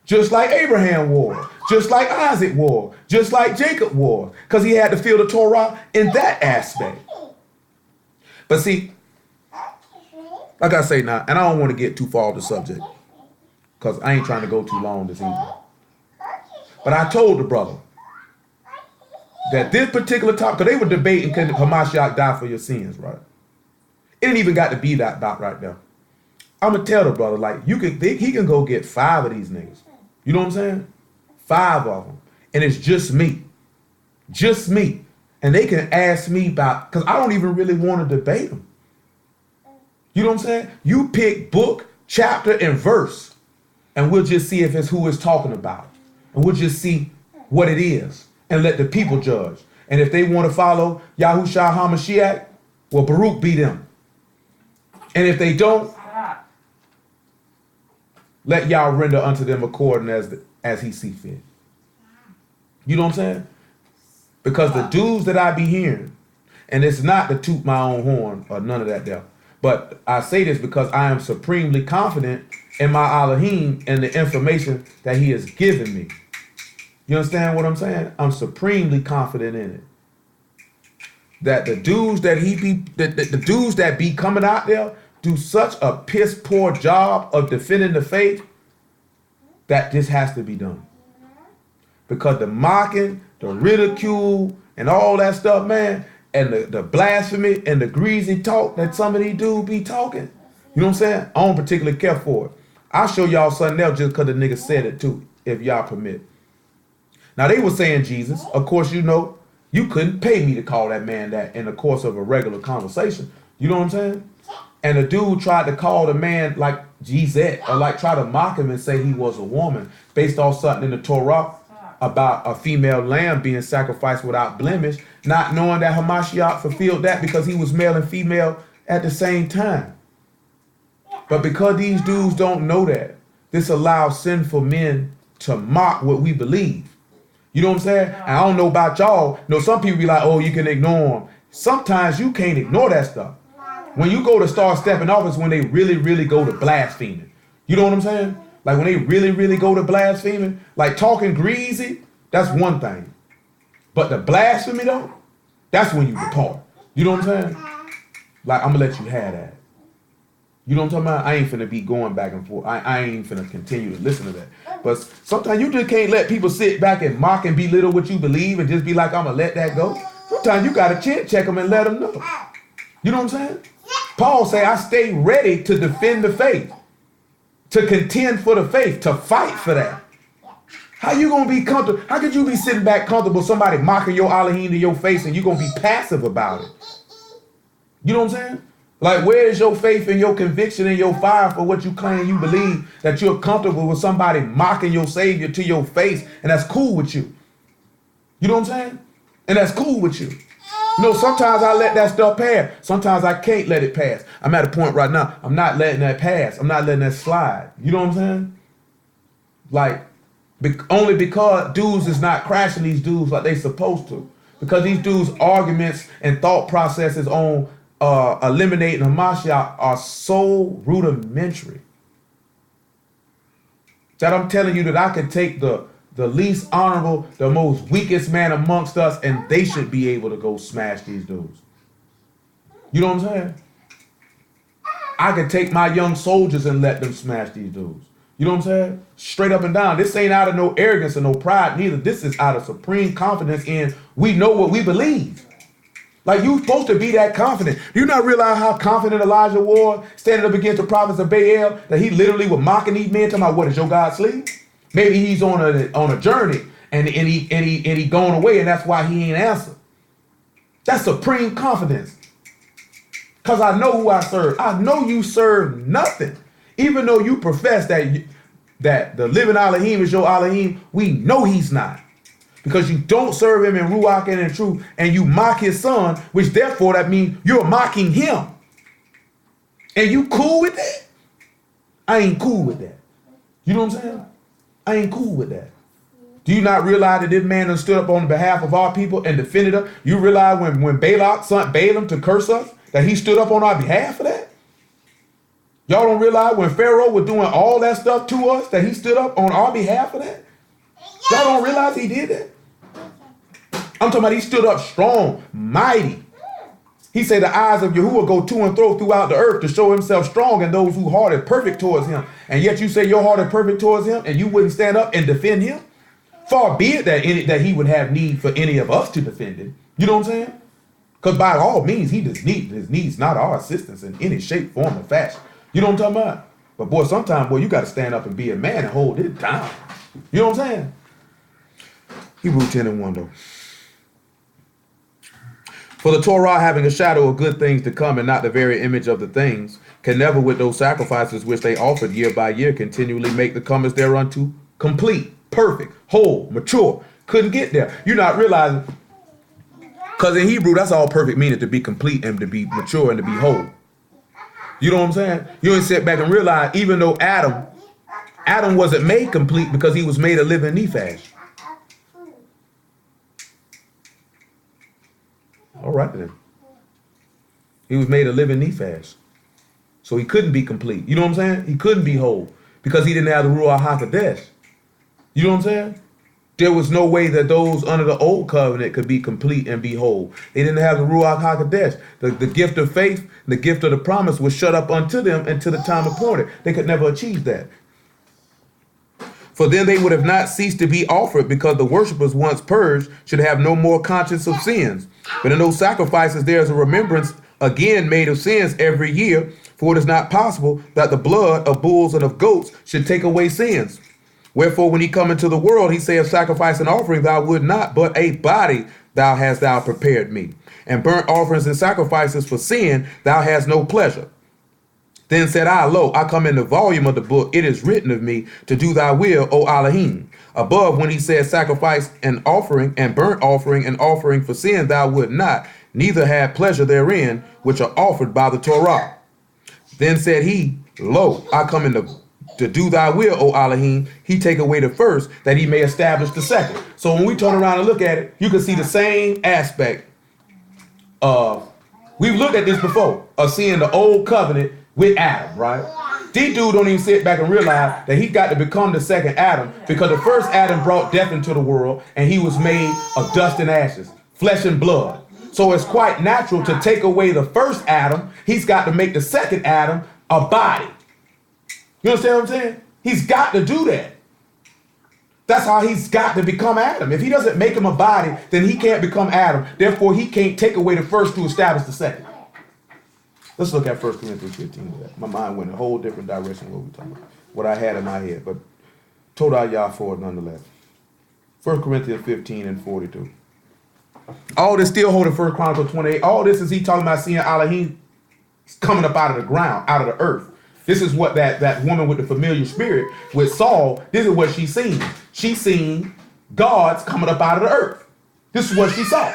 Just like Abraham was. Just like Isaac was. Just like Jacob was. Because he had to feel the Torah in that aspect. But see, like I say now, and I don't want to get too far off the subject. Because I ain't trying to go too long this evening. But I told the brother that this particular topic, because they were debating, can Hamashiach die for your sins, right? It ain't even got to be that about right there. I'm going to tell the brother, like, he can go get 5 of these niggas. You know what I'm saying? 5 of them. And it's just me. Just me. And they can ask me about, because I don't even really want to debate them. You know what I'm saying? You pick book, chapter, and verse, and we'll just see if it's who it's talking about. And we'll just see what it is. And let the people judge. And if they want to follow YAHUSHA HaMashiach, well, Baruch be them. And if they don't, let y'all render unto them according as he see fit. You know what I'm saying? Because the dudes that I be hearing, and it's not to toot my own horn or none of that there, but I say this because I am supremely confident in my Elohim and the information that he has given me. You understand what I'm saying? I'm supremely confident in it. That the dudes that the dudes that be coming out there do such a piss poor job of defending the faith that this has to be done. Because the mocking, the ridicule, and all that stuff, man, and the blasphemy and the greasy talk that some of these dudes be talking, you know what I'm saying? I don't particularly care for it. I'll show y'all something else just because the nigga said it too, if y'all permit. Now, they were saying Jesus. Of course, you know, you couldn't pay me to call that man that in the course of a regular conversation. You know what I'm saying? And the dude tried to call the man like Jesus, or like try to mock him and say he was a woman based off something in the Torah about a female lamb being sacrificed without blemish, not knowing that Hamashiach fulfilled that because he was male and female at the same time. But because these dudes don't know that, this allows sinful men to mock what we believe. You know what I'm saying? And I don't know about y'all. You know, some people be like, oh, you can ignore them. Sometimes you can't ignore that stuff. When you go to start stepping off is when they really, really go to blaspheming. You know what I'm saying? Like when they really, really go to blaspheming, like talking greasy, that's one thing. But the blasphemy though, that's when you depart. You know what I'm saying? Like I'm gonna let you have that. You know what I'm talking about? I ain't finna be going back and forth. I ain't finna continue to listen to that. But sometimes you just can't let people sit back and mock and belittle what you believe and just be like, I'm gonna let that go. Sometimes you gotta check them and let them know. You know what I'm saying? Paul say, I stay ready to defend the faith, to contend for the faith, to fight for that. How you gonna be comfortable? How could you be sitting back comfortable, somebody mocking your Elohim to your face and you gonna be passive about it? You know what I'm saying? Like, where is your faith and your conviction and your fire for what you claim you believe, that you're comfortable with somebody mocking your Savior to your face, and that's cool with you? You know what I'm saying? And that's cool with you. You know, sometimes I let that stuff pass. Sometimes I can't let it pass. I'm at a point right now, I'm not letting that pass. I'm not letting that slide. You know what I'm saying? Like, only because dudes is not crashing these dudes like they supposed to. Because these dudes' arguments and thought processes on eliminating Hamashiach are so rudimentary that I'm telling you that I can take the least honorable, the most weakest man amongst us, and they should be able to go smash these dudes. You know what I'm saying? I can take my young soldiers and let them smash these dudes. You know what I'm saying? Straight up and down. This ain't out of no arrogance or no pride neither. This is out of supreme confidence in we know what we believe. Like, you supposed to be that confident. Do you not realize how confident Elijah was standing up against the prophets of Baal, that he literally was mocking these men, talking about, what, is your God asleep? Maybe he's on a journey and he gone away, and that's why he ain't answered. That's supreme confidence. Because I know who I serve. I know you serve nothing. Even though you profess that that the living Elohim is your Elohim, we know he's not. Because you don't serve him in Ruach and in truth, and you mock his son, which therefore that means you're mocking him. And you cool with that? I ain't cool with that. You know what I'm saying? I ain't cool with that. Do you not realize that this man done stood up on behalf of our people and defended us? You realize when Balak sent Balaam to curse us, that he stood up on our behalf for that? Y'all don't realize when Pharaoh was doing all that stuff to us, that he stood up on our behalf for that? Y'all don't realize he did that? I'm talking about he stood up strong, mighty. He said the eyes of Yahuwah go to and fro throughout the earth to show himself strong and those whose heart is perfect towards him. And yet you say your heart is perfect towards him and you wouldn't stand up and defend him? Far be it that he would have need for any of us to defend him. You know what I'm saying? Because by all means, he just needs not our assistance in any shape, form, or fashion. You know what I'm talking about? But boy, sometimes, boy, you got to stand up and be a man and hold it down. You know what I'm saying? Hebrew 10 and 1 though. For the Torah, having a shadow of good things to come and not the very image of the things, can never with those sacrifices which they offered year by year continually make the comers thereunto complete, perfect, whole, mature. Couldn't get there. You're not realizing, because in Hebrew, that's all perfect meaning, to be complete and to be mature and to be whole. You know what I'm saying? You ain't sit back and realize, even though Adam wasn't made complete because he was made a living Nephash. All right then. He was made a living Nephash. So he couldn't be complete. You know what I'm saying? He couldn't be whole because he didn't have the Ruach HaKodesh. You know what I'm saying? There was no way that those under the old covenant could be complete and be whole. They didn't have the Ruach HaKodesh. The gift of faith, the gift of the promise was shut up unto them until the time appointed. They could never achieve that. For then they would have not ceased to be offered, because the worshipers once purged should have no more conscience of sins. But in those sacrifices there is a remembrance again made of sins every year, for it is not possible that the blood of bulls and of goats should take away sins. Wherefore when he come into the world, he saith, sacrifice and offering thou would not, but a body thou prepared me. And burnt offerings and sacrifices for sin thou hast no pleasure. Then said I, lo, I come in the volume of the book, it is written of me to do thy will, O Elohim. Above, when he said sacrifice and offering and burnt offering and offering for sin thou would not, neither had pleasure therein, which are offered by the Torah. Then said he, lo, I come in to do thy will, O Elohim. He take away the first, that he may establish the second. So when we turn around and look at it, you can see the same aspect of, we've looked at this before, of seeing the old covenant with Adam, right? These dudes don't even sit back and realize that he got to become the second Adam, because the first Adam brought death into the world and he was made of dust and ashes, flesh and blood. So it's quite natural to take away the first Adam. He's got to make the second Adam a body. You understand what I'm saying? He's got to do that. That's how he's got to become Adam. If he doesn't make him a body, then he can't become Adam. Therefore, he can't take away the first to establish the second. Let's look at 1 Corinthians 15. My mind went a whole different direction than what we're talking about. What I had in my head, but told y'all for it nonetheless. 1 Corinthians 15 and 42. All this still holding 1 Chronicles 28. All this is he talking about seeing Elohim coming up out of the ground, out of the earth. This is what that woman with the familiar spirit with Saul, this is what she seen. She seen gods coming up out of the earth. This is what she saw.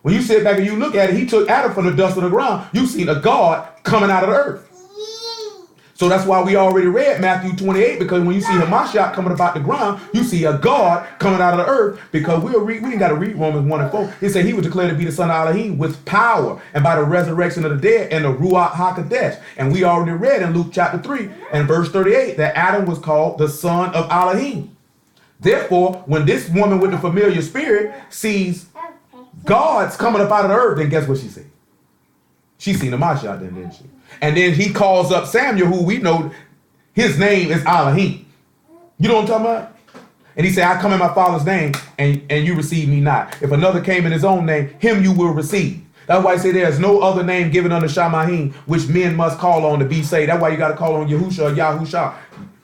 When you sit back and you look at it, he took Adam from the dust of the ground. You seen a God coming out of the earth. So that's why we already read Matthew 28, because when you see Hamashiach coming up out the ground, you see a God coming out of the earth, because we ain't got to read Romans 1 and 4. It said he was declared to be the son of Elohim with power and by the resurrection of the dead and the Ruach HaKodesh. And we already read in Luke chapter 3 and verse 38 that Adam was called the son of Elohim. Therefore, when this woman with the familiar spirit sees God's coming up out of the earth, then guess what she said? She seen a Mashiach then, didn't she? And then he calls up Samuel, who we know his name is Elohim. You know what I'm talking about? And he said, I come in my father's name and you receive me not. If another came in his own name, him you will receive. That's why I say there's no other name given under Shamahim which men must call on to be saved. That's why you got to call on YAHUSHA or YAHUSHA.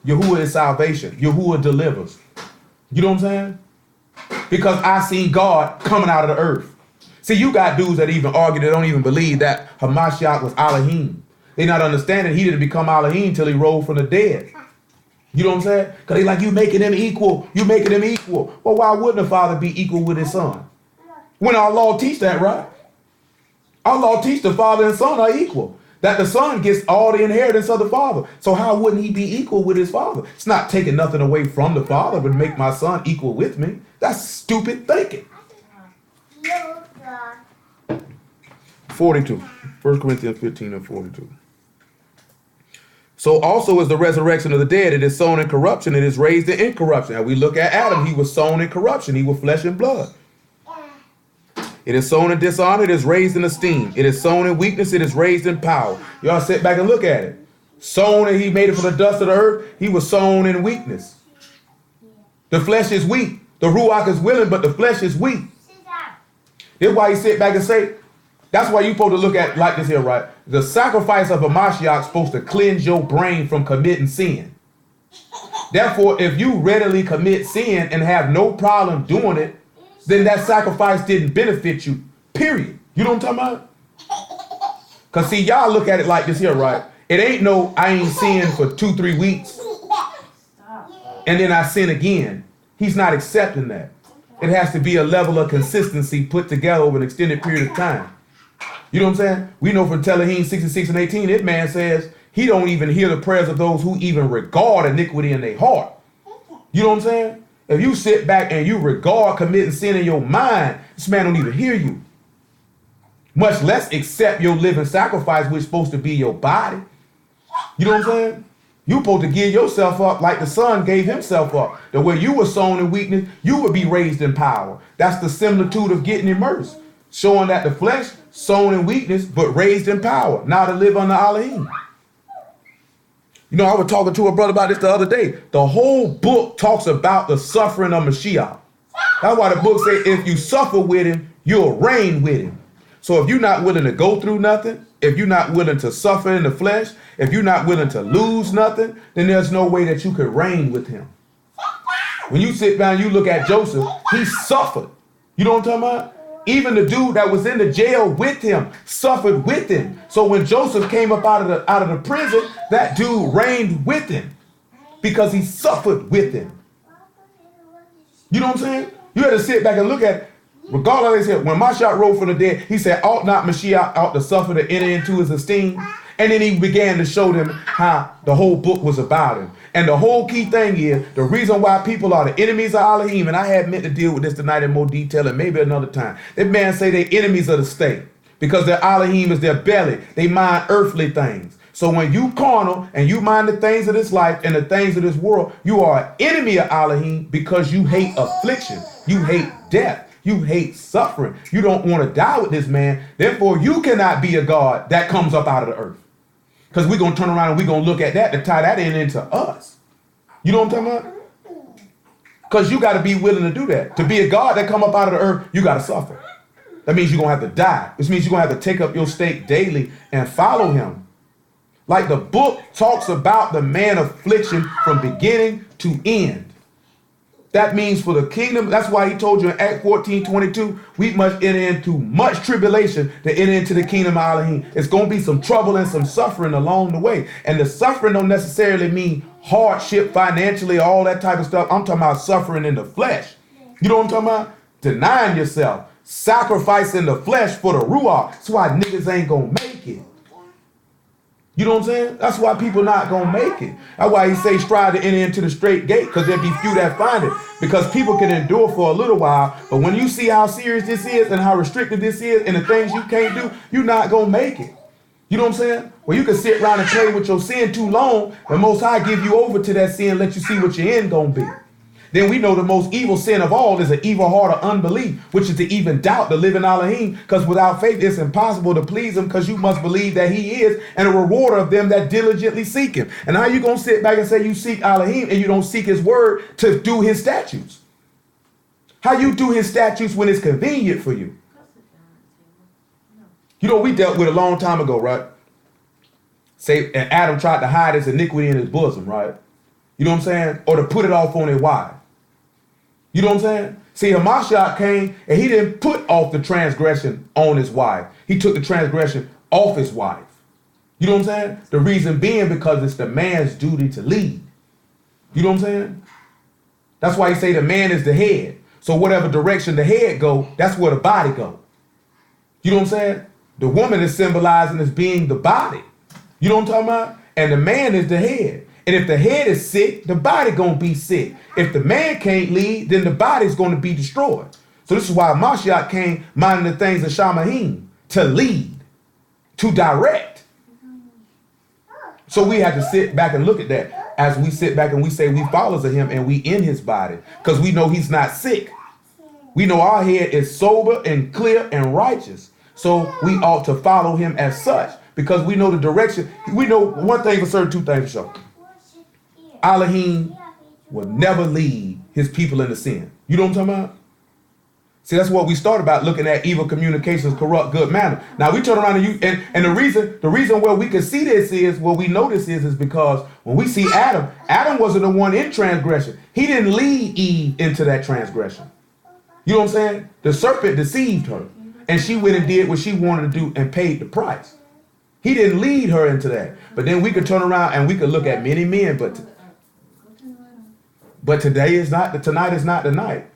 Yahuwah is salvation. Yahuwah delivers. You know what I'm saying? Because I seen God coming out of the earth. See, you got dudes that even argue, that don't even believe that Hamashiach was Elohim. They not understanding he didn't become Elohim until he rose from the dead. You know what I'm saying? Because they like, you making them equal. You making them equal. Well, why wouldn't a father be equal with his son? When our law teach that, right? Our law teach the father and son are equal. That the son gets all the inheritance of the father. So how wouldn't he be equal with his father? It's not taking nothing away from the father, but make my son equal with me. That's stupid thinking. 42. 1 Corinthians 15 and 42. So also is the resurrection of the dead. It is sown in corruption. It is raised in incorruption. And we look at Adam. He was sown in corruption. He was flesh and blood. It is sown in dishonor. It is raised in esteem. It is sown in weakness. It is raised in power. Y'all sit back and look at it. Sown, and he made it from the dust of the earth. He was sown in weakness. The flesh is weak. The ruach is willing, but the flesh is weak. That's why he sit back and say, that's why you supposed to look at like this here, right? The sacrifice of a Mashiach is supposed to cleanse your brain from committing sin. Therefore, if you readily commit sin and have no problem doing it, then that sacrifice didn't benefit you, period. You know what I'm talking about? Because see, y'all look at it like this here, right? It ain't no, I ain't sin for 2-3 weeks, and then I sin again. He's not accepting that. It has to be a level of consistency put together over an extended period of time. You know what I'm saying? We know from Telahim 66 and 18, that man says he don't even hear the prayers of those who even regard iniquity in their heart. You know what I'm saying? If you sit back and you regard committing sin in your mind, this man don't even hear you. Much less accept your living sacrifice, which is supposed to be your body. You know what I'm saying? You're supposed to give yourself up like the son gave himself up. The way you were sown in weakness, you would be raised in power. That's the similitude of getting immersed. Showing that the flesh, sown in weakness, but raised in power. Now to live under Elohim. You know, I was talking to a brother about this the other day. The whole book talks about the suffering of Mashiach. That's why the book says if you suffer with him, you'll reign with him. So if you're not willing to go through nothing, if you're not willing to suffer in the flesh, if you're not willing to lose nothing, then there's no way that you could reign with him. When you sit down, you look at Joseph, he suffered. You know what I'm talking about? Even the dude that was in the jail with him suffered with him. So when Joseph came up out of the prison, that dude reigned with him because he suffered with him. You know what I'm saying? You had to sit back and look at it. Regardless, when Mashiach rose from the dead, he said, ought not Mashiach ought to suffer to enter into his esteem? And then he began to show them how the whole book was about him. And the whole key thing is, the reason why people are the enemies of Elohim, and I had meant to deal with this tonight in more detail and maybe another time. That man say they're enemies of the state because their Elohim is their belly. They mind earthly things. So when you carnal and you mind the things of this life and the things of this world, you are an enemy of Elohim because you hate affliction. You hate death. You hate suffering. You don't want to die with this man. Therefore, you cannot be a God that comes up out of the earth. Because we're going to turn around and we're going to look at that to tie that into us. You know what I'm talking about? Because you got to be willing to do that. To be a God that come up out of the earth, you got to suffer. That means you're going to have to die. This means you're going to have to take up your stake daily and follow him. Like the book talks about the man affliction from beginning to end. That means for the kingdom, that's why he told you in Acts 14:22, we must enter into much tribulation to enter into the kingdom of Elohim. It's going to be some trouble and some suffering along the way. And the suffering don't necessarily mean hardship financially, all that type of stuff. I'm talking about suffering in the flesh. You know what I'm talking about? Denying yourself, sacrificing the flesh for the ruach. That's why niggas ain't going to make it. You know what I'm saying? That's why people not going to make it. That's why he say strive to enter into the straight gate, because there be few that find it. Because people can endure for a little while, but when you see how serious this is and how restricted this is and the things you can't do, you're not going to make it. You know what I'm saying? Well, you can sit around and play with your sin too long, the Most High give you over to that sin and let you see what your end going to be. Then we know the most evil sin of all is an evil heart of unbelief, which is to even doubt the living Elohim, because without faith it's impossible to please him, because you must believe that he is and a rewarder of them that diligently seek him. And how you going to sit back and say you seek Elohim and you don't seek his word to do his statutes? How you do his statutes when it's convenient for you? You know, we dealt with a long time ago, right? Say, and Adam tried to hide his iniquity in his bosom, right? You know what I'm saying? Or to put it off on his wife. You know what I'm saying? See, Hamashiach came and he didn't put off the transgression on his wife. He took the transgression off his wife. You know what I'm saying? The reason being because it's the man's duty to lead. You know what I'm saying? That's why he say the man is the head. So whatever direction the head go, that's where the body go. You know what I'm saying? The woman is symbolizing as being the body. You know what I'm talking about? And the man is the head. And if the head is sick, the body gonna be sick. If the man can't lead, then the body's gonna be destroyed. So this is why Mashiach came minding the things of Shamahim, to lead, to direct. So we have to sit back and look at that as we sit back and we say we followers of him and we in his body, because we know he's not sick. We know our head is sober and clear and righteous. So we ought to follow him as such, because we know the direction. We know one thing for certain, two things for sure. Elohim will never lead his people into sin. You know what I'm talking about? See, that's what we started about, looking at evil communications, corrupt good manner. Now we turn around and the reason where we can see this is, what we know this is because when we see Adam wasn't the one in transgression. He didn't lead Eve into that transgression. You know what I'm saying? The serpent deceived her, and she went and did what she wanted to do and paid the price. He didn't lead her into that. But then we could turn around and we could look at many men, but tonight is not the night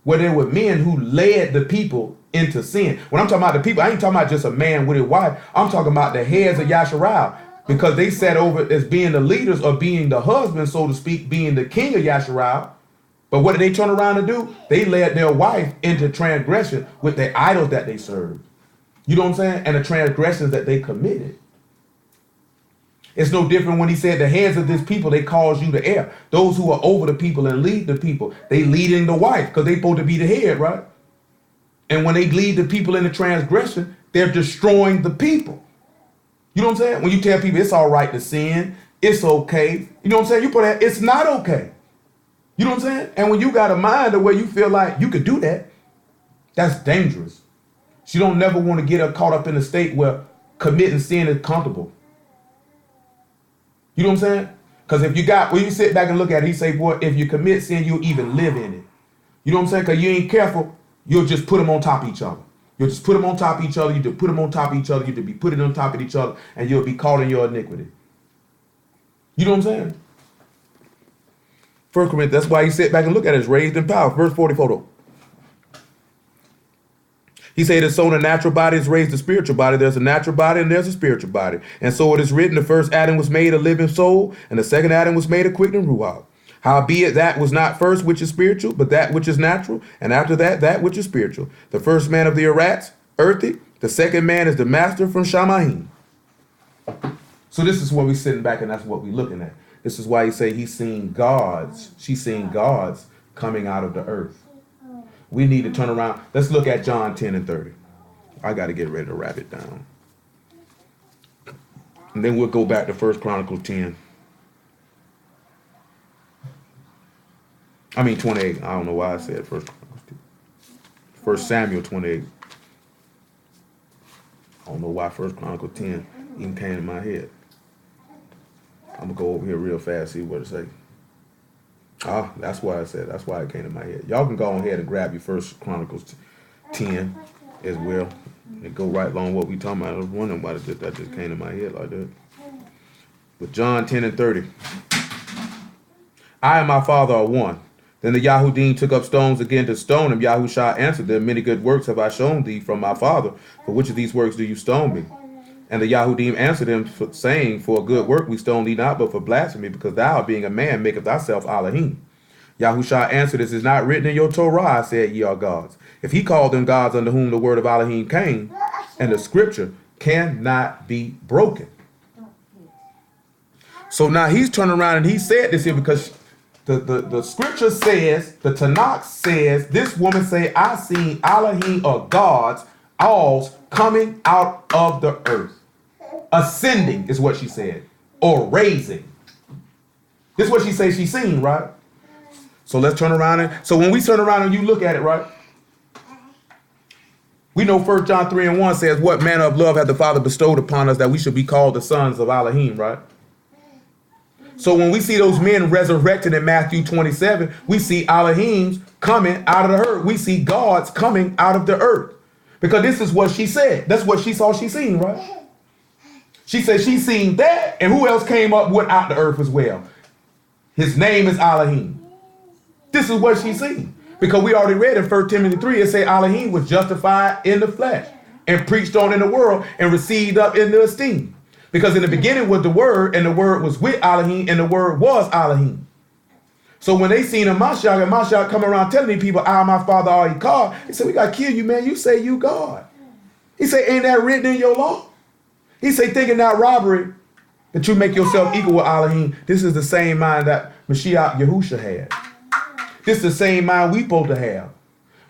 where there were men who led the people into sin. When I'm talking about the people, I ain't talking about just a man with his wife. I'm talking about the heads of Yasharal, because they sat over as being the leaders or being the husband, so to speak, being the king of Yasharal. But what did they turn around to do? They led their wife into transgression with the idols that they served. You know what I'm saying? And the transgressions that they committed. It's no different when he said the heads of this people, they cause you to err. Those who are over the people and lead the people, they leading the wife, because they supposed to be the head, right? And when they lead the people in the transgression, they're destroying the people. You know what I'm saying? When you tell people it's all right to sin, it's okay. You know what I'm saying? You put that, it's not okay. You know what I'm saying? And when you got a mind of where you feel like you could do that, that's dangerous. She don't never want to get her caught up in a state where committing sin is comfortable. You know what I'm saying? Because when you sit back and look at it, he say, boy, if you commit sin, you'll even live in it. You know what I'm saying? Because you ain't careful, you'll just put them on top of each other. You'll just put them on top of each other. You just put them on top of each other. You just be putting on top of each other, and you'll be caught in your iniquity. You know what I'm saying? 1 Corinthians, that's why he sit back and look at it, it's raised in power. Verse 44 though. He said, as so in a natural body is raised a spiritual body. There's a natural body and there's a spiritual body. And so it is written, the first Adam was made a living soul, and the second Adam was made a quickening ruach. Howbeit that was not first which is spiritual, but that which is natural, and after that, that which is spiritual. The first man of the Arats, earthy. The second man is the master from Shamahim. So this is what we're sitting back, and that's what we're looking at. This is why he say he's seen gods. She's seen gods coming out of the earth. We need to turn around. Let's look at John 10 and 30. I got to get ready to wrap it down. And then we'll go back to 1 Chronicles 10. 28. I don't know why I said 1 Chronicles 10. 1 Samuel 28. I don't know why 1 Chronicles 10 even came in my head. I'm going to go over here real fast, see what it say. That's why I said. That's why it came to my head. Y'all can go ahead and grab your 1 Chronicles 10 as well. And go right along what we talking about. I was wondering why that just came to my head like that. But John 10 and 30. I and my Father are one. Then the Yahudim took up stones again to stone him. Yahusha answered them, many good works have I shown thee from my Father. For which of these works do you stone me? And the Yahudim answered him, saying, for a good work we stone thee not, but for blasphemy, because thou, being a man, maketh thyself Elohim. Yahusha answered, this is not written in your Torah, I said, ye are gods. If he called them gods unto whom the word of Elohim came, and the scripture cannot be broken. So now he's turning around and he said this here because the scripture says, the Tanakh says, this woman say, I seen Elohim or gods, alls coming out of the earth. Ascending is what she said, or raising. This is what she says she's seen, right? So let's turn around. So when we turn around and you look at it, right? We know 1 John 3 and 1 says, what manner of love hath the Father bestowed upon us that we should be called the sons of Elohim, right? So when we see those men resurrected in Matthew 27, we see Elohims coming out of the earth. We see gods coming out of the earth. Because this is what she said. That's what she saw she seen, right? She said she seen that, and who else came up without the earth as well? His name is Elohim. This is what she's seen. Because we already read in 1 Timothy 3, it say Elohim was justified in the flesh and preached on in the world and received up in the esteem. Because in the beginning was the Word, and the Word was with Elohim, and the Word was Elohim. So when they seen a Mashiach, and Mashiach come around telling these people, I, my Father, all he called, he said, we got to kill you, man. You say you God. He said, ain't that written in your law? He said, thinking that robbery, that you make yourself equal with Elohim. This is the same mind that Mashiach YAHUSHA had. This is the same mind we supposed to have.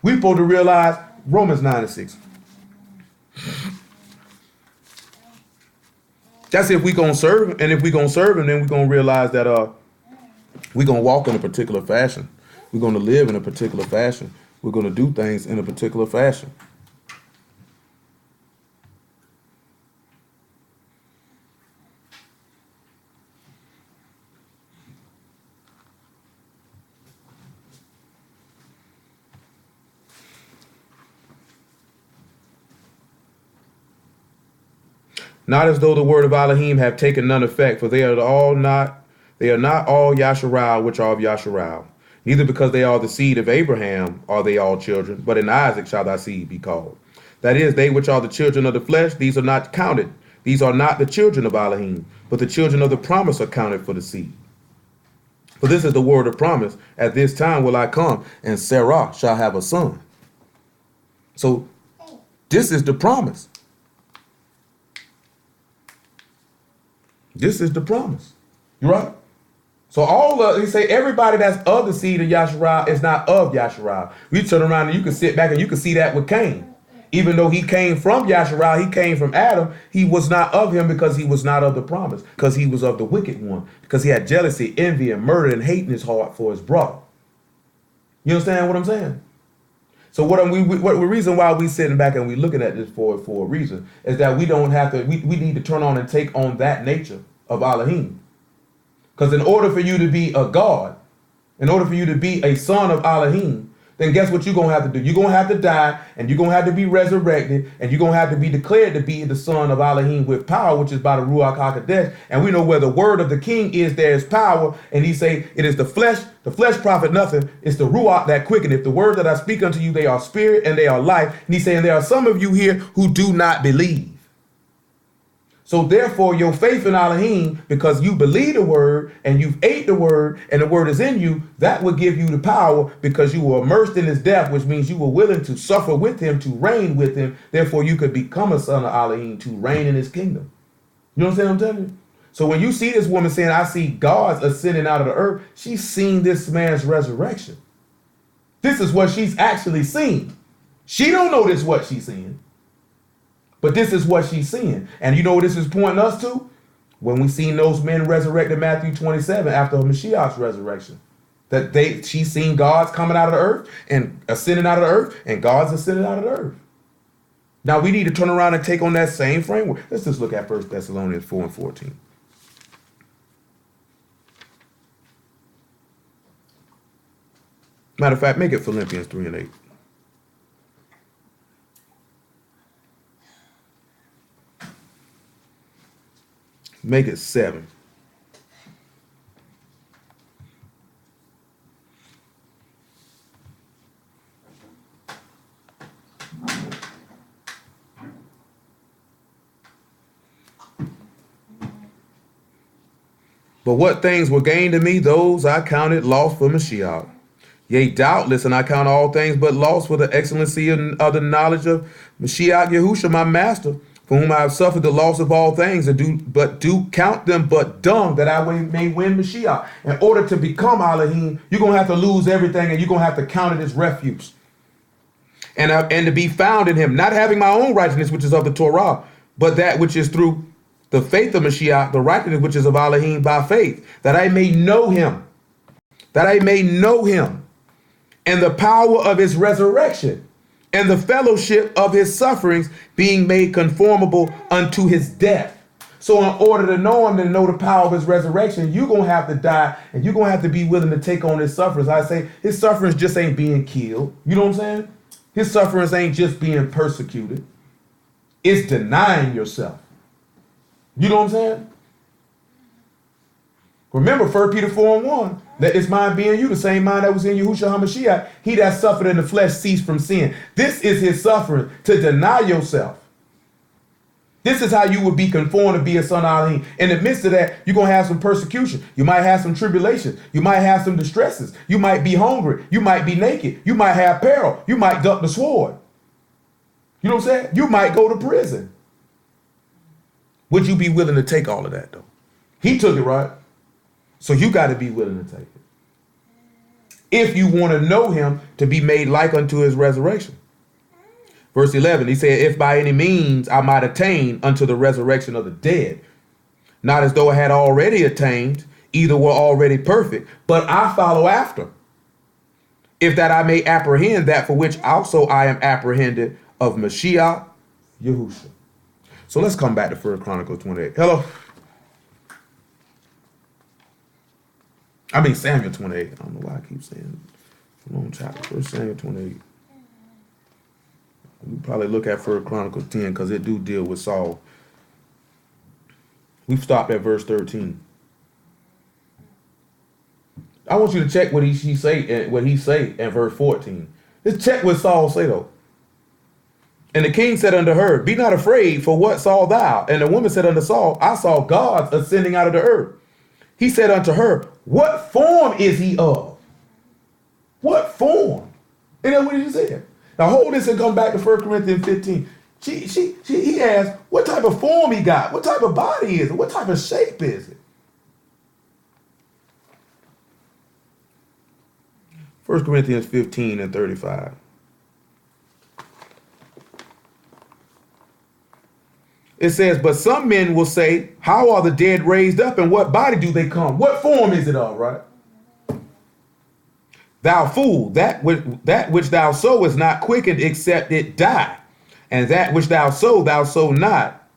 We supposed to realize Romans 9:6. That's if we gonna serve him. And if we gonna serve him, then we gonna realize that we're gonna walk in a particular fashion. We're gonna live in a particular fashion. We're gonna do things in a particular fashion. Not as though the word of Elohim have taken none effect, for they are not all Yasharal which are of Yasharal. Neither because they are the seed of Abraham are they all children, but in Isaac shall thy seed be called. That is, they which are the children of the flesh, these are not counted. These are not the children of Elohim, but the children of the promise are counted for the seed. For this is the word of promise, at this time will I come, and Sarah shall have a son. So this is the promise. This is the promise. You right? So he say everybody that's of the seed of Yasharal is not of Yasharal. We turn around and you can sit back and you can see that with Cain. Even though he came from Yasharal, he came from Adam, he was not of him because he was not of the promise, because he was of the wicked one, because he had jealousy, envy, and murder and hate in his heart for his brother. You understand what I'm saying? So what the reason why we sitting back and we looking at this for a reason is that we don't have to, we need to turn on and take on that nature of Elohim. Because in order for you to be a God, in order for you to be a son of Elohim, then guess what you're going to have to do? You're going to have to die, and you're going to have to be resurrected, and you're going to have to be declared to be the son of Elohim with power, which is by the Ruach HaKodesh. And we know where the word of the king is, there is power. And he say, it is the flesh profit nothing. It's the Ruach that quickeneth. The word that I speak unto you, they are spirit and they are life. And he's saying there are some of you here who do not believe. So therefore, your faith in Elohim, because you believe the word and you've ate the word and the word is in you, that will give you the power because you were immersed in his death, which means you were willing to suffer with him, to reign with him. Therefore, you could become a son of Elohim to reign in his kingdom. You understand what I'm telling you? So when you see this woman saying, I see gods ascending out of the earth, she's seen this man's resurrection. This is what she's actually seen. She don't know this is what she's seeing. But this is what she's seeing. And you know what this is pointing us to? When we seen those men resurrected in Matthew 27 after Mashiach's resurrection. That she's seen gods coming out of the earth and ascending out of the earth, and gods ascending out of the earth. Now we need to turn around and take on that same framework. Let's just look at 1 Thessalonians 4:14. Matter of fact, make it Philippians 3:8. Make it 7. But what things were gained to me, those I counted lost for Mashiach. Yea, doubtless, and I count all things but lost for the excellency of the knowledge of Mashiach Yahusha, my master, for whom I have suffered the loss of all things, and do count them but dung, that I may win Mashiach. In order to become Elohim, you're going to have to lose everything, and you're going to have to count it as refuse. And to be found in him, not having my own righteousness, which is of the Torah, but that which is through the faith of Mashiach, the righteousness which is of Elohim by faith, that I may know him, and the power of his resurrection, and the fellowship of his sufferings, being made conformable unto his death. So in order to know him and know the power of his resurrection, you're going to have to die, and you're going to have to be willing to take on his sufferings. I say his sufferings just ain't being killed. You know what I'm saying? His sufferings ain't just being persecuted. It's denying yourself. You know what I'm saying? Remember 1 Peter 4:1. Let this mind be in you, the same mind that was in YAHUSHA HaMashiach. He that suffered in the flesh ceased from sin. This is his suffering, to deny yourself. This is how you would be conformed to be a son of Elohim. In the midst of that, you're going to have some persecution. You might have some tribulations. You might have some distresses. You might be hungry. You might be naked. You might have peril. You might duck the sword. You know what I'm saying? You might go to prison. Would you be willing to take all of that, though? He took it, right? So you got to be willing to take it. If you want to know him to be made like unto his resurrection. Verse 11, he said, if by any means I might attain unto the resurrection of the dead, not as though I had already attained, either were already perfect, but I follow after, if that I may apprehend that for which also I am apprehended of Mashiach Yahusha. So let's come back to 1 Chronicles 28. Hello. I mean Samuel 28. I don't know why I keep saying the wrong chapter. 1 Samuel 28. We probably look at 1 Chronicles 10 because it do deal with Saul. We've stopped at verse 13. I want you to check what he say in verse 14. Let's check what Saul say though. And the king said unto her, be not afraid, for what saw thou? And the woman said unto Saul, I saw gods ascending out of the earth. He said unto her, what form is he of? What form? And that's what he said. Now hold this and come back to 1 Corinthians 15. He asked, what type of form he got? What type of body is it? What type of shape is it? 1 Corinthians 15 and 35. It says, but some men will say, how are the dead raised up, and what body do they come? What form is it of, right? Thou fool, that which thou sow is not quickened except it die. And that which thou sow not.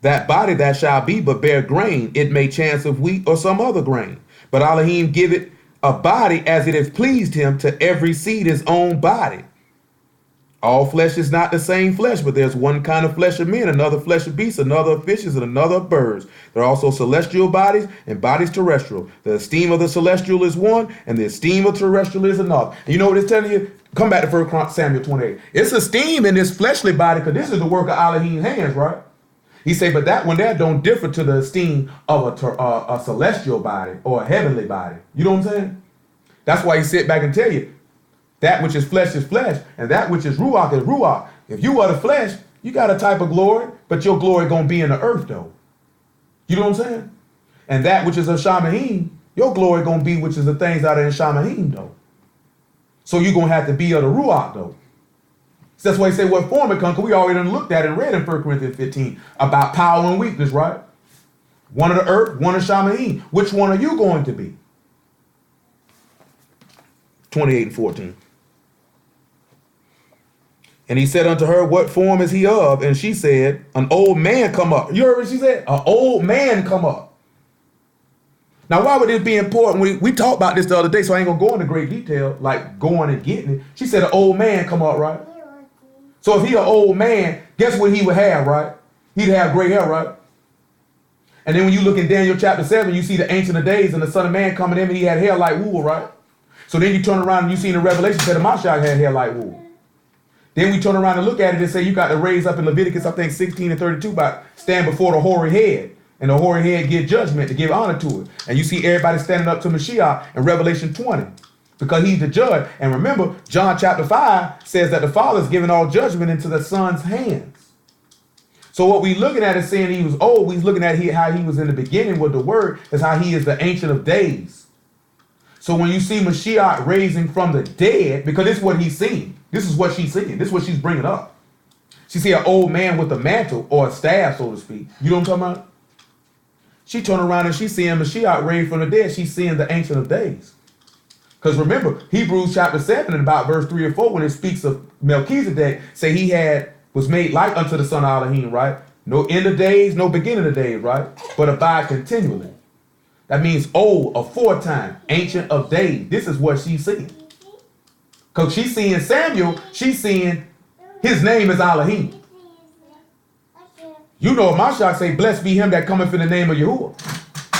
That body that shall be but bear grain, it may chance of wheat or some other grain. But Elohim give it a body as it has pleased him, to every seed his own body. All flesh is not the same flesh, but there's one kind of flesh of men, another flesh of beasts, another of fishes, and another of birds. There are also celestial bodies and bodies terrestrial. The esteem of the celestial is one, and the esteem of terrestrial is another. And you know what it's telling you? Come back to 1 Samuel 28. It's esteem in this fleshly body, because this is the work of Elohim's hands, right? He said, but that one there don't differ to the esteem of a celestial body or a heavenly body. You know what I'm saying? That's why he sit back and tell you, that which is flesh, and that which is ruach. If you are the flesh, you got a type of glory, but your glory gonna be in the earth though. You know what I'm saying? And that which is of Shamahim, your glory gonna be which is the things that are in Shamahim though. So you're gonna have to be of the ruach though. So that's why he say what form it comes, because we already done looked at and read in 1 Corinthians 15 about power and weakness, right? One of the earth, one of Shamahim. Which one are you going to be? 28 and 14. And he said unto her, what form is he of? And she said, an old man come up. You heard what she said? An old man come up. Now, why would this be important? We talked about this the other day, so I ain't going to go into great detail, like going and getting it. She said an old man come up, right? So if he an old man, guess what he would have, right? He'd have gray hair, right? And then when you look in Daniel chapter 7, you see the Ancient of Days and the Son of Man coming in, and he had hair like wool, right? So then you turn around and you see in the Revelation that the Mashiach had hair like wool. Then we turn around and look at it and say you got to raise up in Leviticus, I think 16 and 32, about stand before the hoary head. And the hoary head give judgment to give honor to it. And you see everybody standing up to Mashiach in Revelation 20 because he's the judge. And remember, John chapter 5 says that the Father is giving all judgment into the Son's hands. So what we looking at is saying he was old. We're looking at how he was in the beginning with the word is how he is the Ancient of Days. So when you see Mashiach raising from the dead, because this is what he's seeing. This is what she's seeing. This is what she's bringing up. She see an old man with a mantle or a staff, so to speak. You know what I'm talking about? She turned around and she's seeing Mashiach raised from the dead. She's seeing the Ancient of Days. Because remember, Hebrews chapter 7 and about verse 3 or 4, when it speaks of Melchizedek, say he was made like unto the son of Elohim, right? No end of days, no beginning of days, right? But abide continually. That means old, aforetime, Ancient of Days. This is what she's seeing. Because she's seeing Samuel, she's seeing his name is Elohim. You know Mashiach say, blessed be him that cometh in the name of Yahuwah.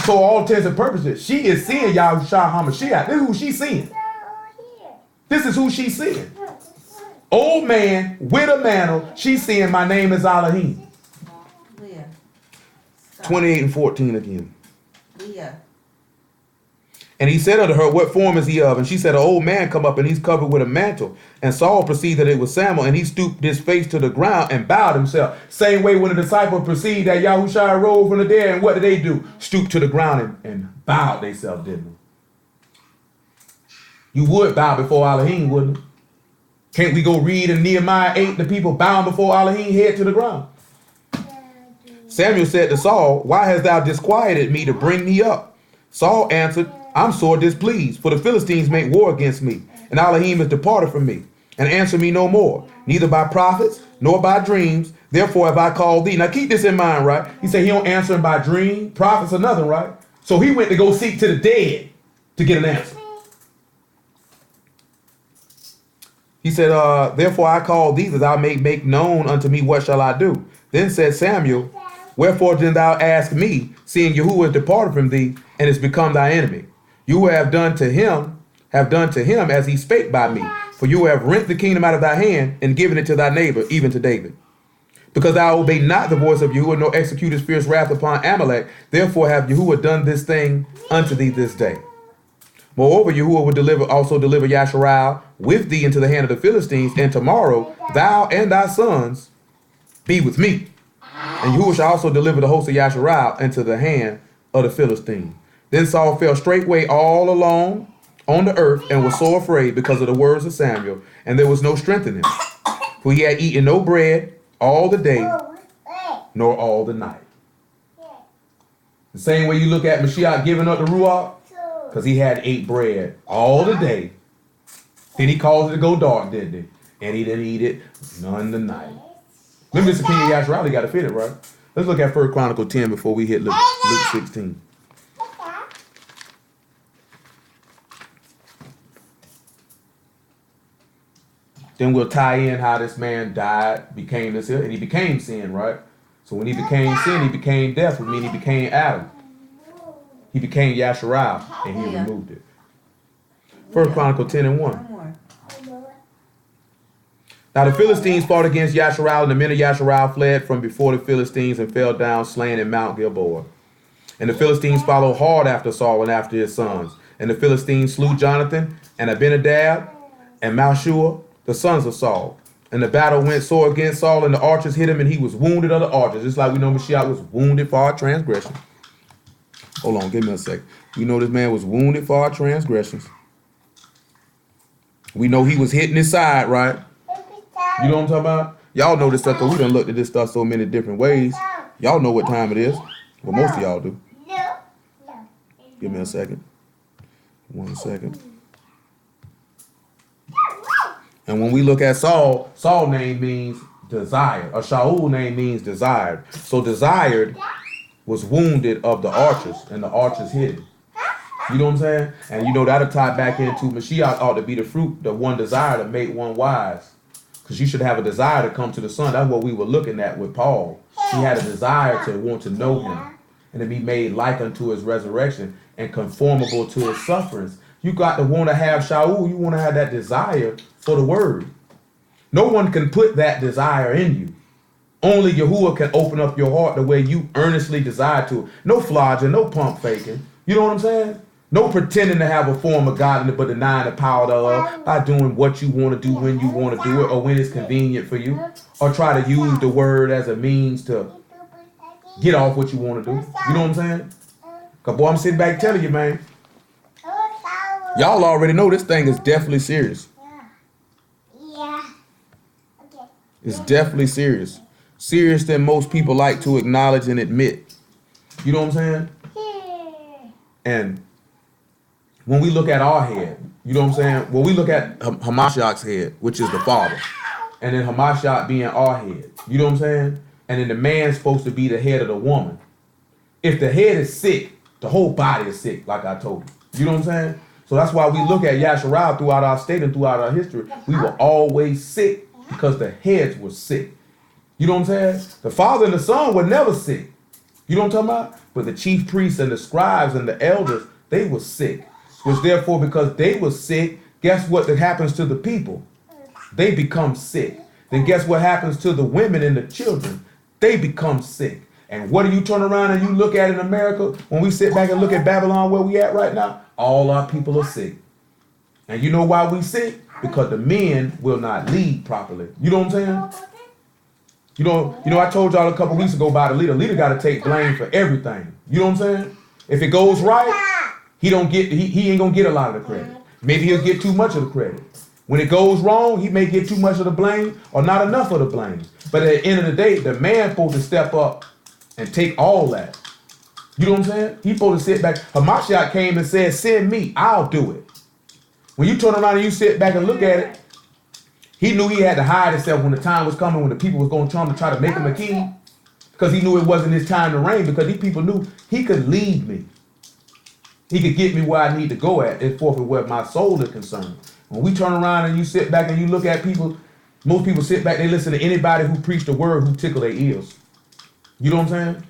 So all intents and purposes, she is seeing Yahushua HaMashiach. This is who she's seeing. This is who she's seeing. Old man with a mantle. She's seeing my name is Elohim. 28 and 14 again. And he said unto her, what form is he of? And she said, an old man come up, and he's covered with a mantle. And Saul perceived that it was Samuel, and he stooped his face to the ground and bowed himself. Same way when the disciples perceived that Yahushua rose from the dead, and what did they do? Stooped to the ground and bowed themselves, didn't they? You would bow before Elohim, wouldn't you? Can't we go read in Nehemiah 8, the people bowing before Elohim, head to the ground? Samuel said to Saul, why hast thou disquieted me to bring me up? Saul answered, I'm sore displeased, for the Philistines make war against me, and Elohim is departed from me, and answer me no more, neither by prophets, nor by dreams. Therefore have I called thee. Now keep this in mind, right? He said he don't answer him by dream, prophets, or nothing, right? So he went to go seek to the dead to get an answer. He said, therefore I call thee, that thou may make known unto me what shall I do. Then said Samuel, wherefore didst thou ask me, seeing Yahuwah is departed from thee, and is become thy enemy? You have done to him as he spake by me. For you have rent the kingdom out of thy hand, and given it to thy neighbor, even to David. Because thou obeyed not the voice of Yahuwah, nor execute his fierce wrath upon Amalek, therefore have Yahuwah done this thing unto thee this day. Moreover, Yahuwah will also deliver Yasharal with thee into the hand of the Philistines, and tomorrow thou and thy sons be with me. And Yahuwah shall also deliver the host of Yasharal into the hand of the Philistines. Then Saul fell straightway all alone on the earth, and was sore afraid because of the words of Samuel, and there was no strength in him. For he had eaten no bread all the day, nor all the night. The same way you look at Mashiach giving up the Ruach, because he had ate bread all the day. Then he caused it to go dark, didn't he? And he didn't eat it none the night. Remember, this is King of Yasharal, he got to fit it, right? Let's look at 1 Chronicles 10 before we hit Luke 16. Then we'll tie in how this man died, became this, and he became sin, right? So when he became sin, he became death, which means he became Adam. He became Yasharal, and he removed it. 1 Chronicles 10 and 1. Now the Philistines fought against Yasharal, and the men of Yasharal fled from before the Philistines and fell down slain in Mount Gilboa. And the Philistines followed hard after Saul and after his sons. And the Philistines slew Jonathan and Abinadab and Malshua, the sons of Saul. And the battle went sore against Saul, and the archers hit him, and he was wounded of the archers. Just like we know Mashiach was wounded for our transgression. Hold on, give me a second. We know this man was wounded for our transgressions. We know he was hitting his side, right? You know what I'm talking about? Y'all know this stuff, because we done looked at this stuff so many different ways. Y'all know what time it is. Well, most of y'all do. Give me a second. 1 second. And when we look at Saul, Saul's name means desired. Or Shaul name means desired. So desired was wounded of the archers, and the archers hit him. You know what I'm saying? And you know that'll tie back into Mashiach ought to be the fruit, the one desire to make one wise. Because you should have a desire to come to the Son. That's what we were looking at with Paul. He had a desire to want to know him and to be made like unto his resurrection and conformable to his sufferings. You got to want to have Shaul. You want to have that desire for the word. No one can put that desire in you. Only Yahuwah can open up your heart the way you earnestly desire to. No flogging, no pump faking. You know what I'm saying? No pretending to have a form of godliness but denying the power thereof by doing what you want to do when you want to do it or when it's convenient for you. Or try to use the word as a means to get off what you want to do. You know what I'm saying? Because boy, I'm sitting back telling you, man. Y'all already know this thing is definitely serious. It's definitely serious. Serious than most people like to acknowledge and admit. You know what I'm saying? And when we look at our head, you know what I'm saying? When we look at Hamashiach's head, which is the Father, and then Hamashiach being our head, you know what I'm saying? And then the man's supposed to be the head of the woman. If the head is sick, the whole body is sick, like I told you. You know what I'm saying? So that's why we look at Yasharal throughout our state and throughout our history. We were always sick because the heads were sick. You know what I'm saying? The Father and the Son were never sick. You know what I'm talking about? But the chief priests and the scribes and the elders, they were sick. Which therefore, because they were sick, guess what that happens to the people? They become sick. Then guess what happens to the women and the children? They become sick. And what do you turn around and you look at in America when we sit back and look at Babylon where we at right now? All our people are sick. And you know why we sick? Because the men will not lead properly. You know what I'm saying? You know, I told y'all a couple weeks ago about a leader. Leader got to take blame for everything. You know what I'm saying? If it goes right, he ain't gonna get a lot of the credit. Maybe he'll get too much of the credit. When it goes wrong, he may get too much of the blame or not enough of the blame. But at the end of the day, the man supposed to step up and take all that. You know what I'm saying? He supposed to sit back. Hamashiach came and said, send me, I'll do it. When you turn around and you sit back and look at it, he knew he had to hide himself when the time was coming, when the people was going to try to make him a king. Because he knew it wasn't his time to reign, because these people knew he could lead me. He could get me where I need to go at, and forth with where my soul is concerned. When we turn around and you sit back and you look at people, most people sit back, they listen to anybody who preach the word who tickle their ears. You know what I'm saying?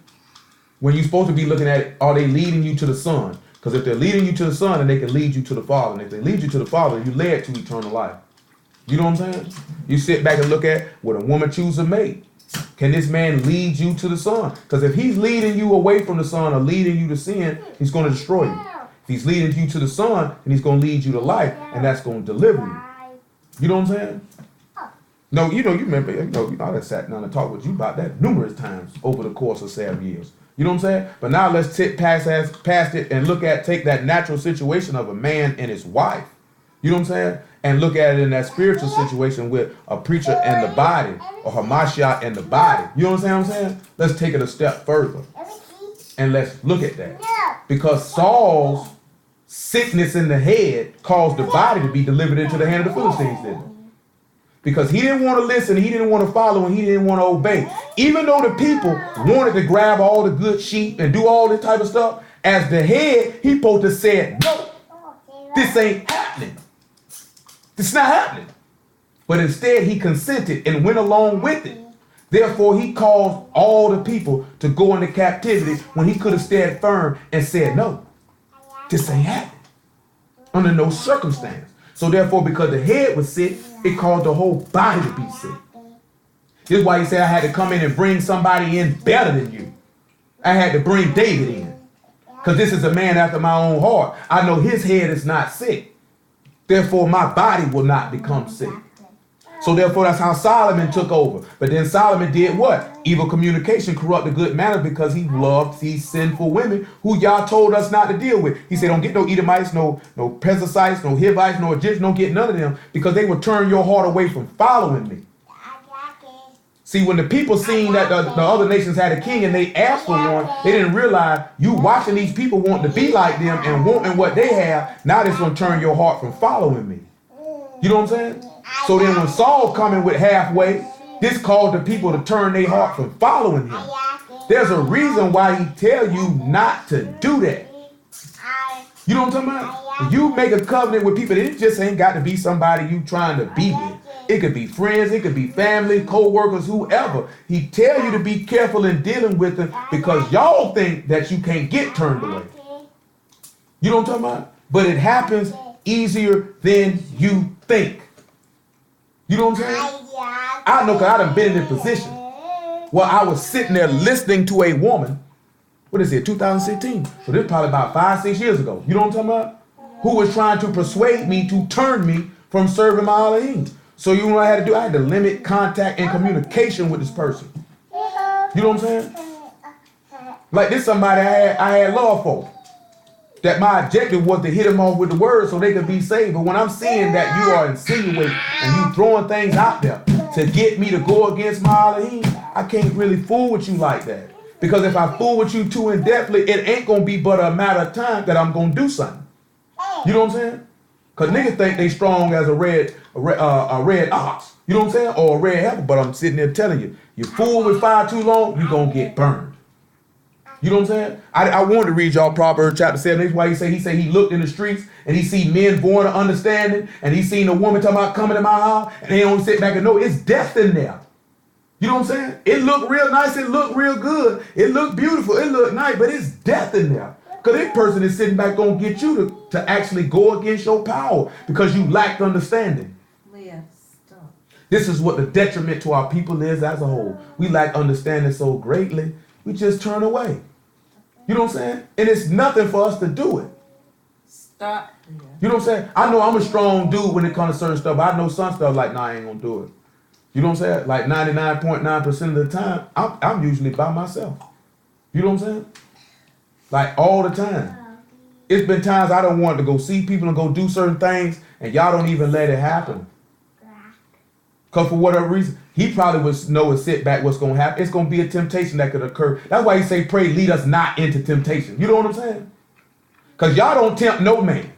When you're supposed to be looking at it, are they leading you to the Son? Because if they're leading you to the Son, then they can lead you to the Father. And if they lead you to the Father, you led to eternal life. You know what I'm saying? You sit back and look at what a woman chooses a mate. Can this man lead you to the Son? Because if he's leading you away from the Son or leading you to sin, he's going to destroy you. If he's leading you to the Son, then he's going to lead you to life, and that's going to deliver you. You know what I'm saying? No, you remember, I done sat down and talked with you about that numerous times over the course of 7 years. You know what I'm saying? But now let's past it and take that natural situation of a man and his wife. You know what I'm saying? And look at it in that spiritual situation with a preacher and the body, or Hamashiach and the body. You know what I'm saying? Let's take it a step further. And let's look at that. Because Saul's sickness in the head caused the body to be delivered into the hand of the Philistines, didn't it? Because he didn't want to listen, he didn't want to follow, and he didn't want to obey. Even though the people wanted to grab all the good sheep and do all this type of stuff, as the head, he supposed to say, no, this ain't happening. It's not happening. But instead, he consented and went along with it. Therefore, he caused all the people to go into captivity when he could have stayed firm and said, no, this ain't happening under no circumstance. So therefore, because the head was sick, it caused the whole body to be sick. This is why he said I had to come in and bring somebody in better than you. I had to bring David in. Because this is a man after my own heart. I know his head is not sick. Therefore, my body will not become sick. So therefore, that's how Solomon took over. But then Solomon did what? Evil communication corrupt the good manner, because he loved these sinful women who y'all told us not to deal with. He said, don't get no Edomites, no Perizzites, no Hivites, no Egyptians, don't get none of them, because they will turn your heart away from following me. See, when the people seen that the other nations had a king and they asked for one, they didn't realize you watching these people wanting to be like them and wanting what they have. Now this going to turn your heart from following me. You know what I'm saying? So then when Saul coming with halfway, this caused the people to turn their heart from following him. There's a reason why he tell you not to do that. You know what I'm talking about? If you make a covenant with people, it just ain't got to be somebody you trying to be with. It could be friends, it could be family, co-workers, whoever. He tell you to be careful in dealing with them because y'all think that you can't get turned away. You know what I'm talking about? But it happens easier than you think. You know what I'm saying? I know, because I done been in this position where I was sitting there listening to a woman, what is it, 2016? So this is probably about 5-6 years ago. You know what I'm talking about? Who was trying to persuade me to turn me from serving my Elohim. So you know what I had to do? I had to limit contact and communication with this person. You know what I'm saying? Like this somebody I had love for. That my objective was to hit them off with the word so they could be saved. But when I'm seeing that you are insinuating and you throwing things out there to get me to go against my Elohim, I can't really fool with you like that. Because if I fool with you too in-depthly, it ain't going to be but a matter of time that I'm going to do something. You know what I'm saying? Because niggas think they strong as a red ox. You know what I'm saying? Or a red heifer. But I'm sitting there telling you, you fool with fire too long, you're going to get burned. You know what I'm saying? I wanted to read y'all Proverbs chapter 7. That's why he said he looked in the streets and he see men born of understanding, and he seen a woman talking about coming to my house, and they don't sit back and know it's death in there. You know what I'm saying? It looked real nice. It looked real good. It looked beautiful. It looked nice, but it's death in there. Because this person is sitting back going to get you to actually go against your power because you lacked understanding. Leah, stop. This is what the detriment to our people is as a whole. We lack understanding so greatly, we just turn away. You know what I'm saying? And it's nothing for us to do it. Stop. Leah. You know what I'm saying? I know I'm a strong dude when it comes to certain stuff, but I know some stuff like, nah, I ain't going to do it. You know what I'm saying? Like 99.9% of the time, I'm usually by myself. You know what I'm saying? Like all the time. It's been times I don't want to go see people and go do certain things, and y'all don't even let it happen. Because for whatever reason, he probably would know and sit back what's going to happen. It's going to be a temptation that could occur. That's why he say, pray, lead us not into temptation. You know what I'm saying? Because y'all don't tempt no man.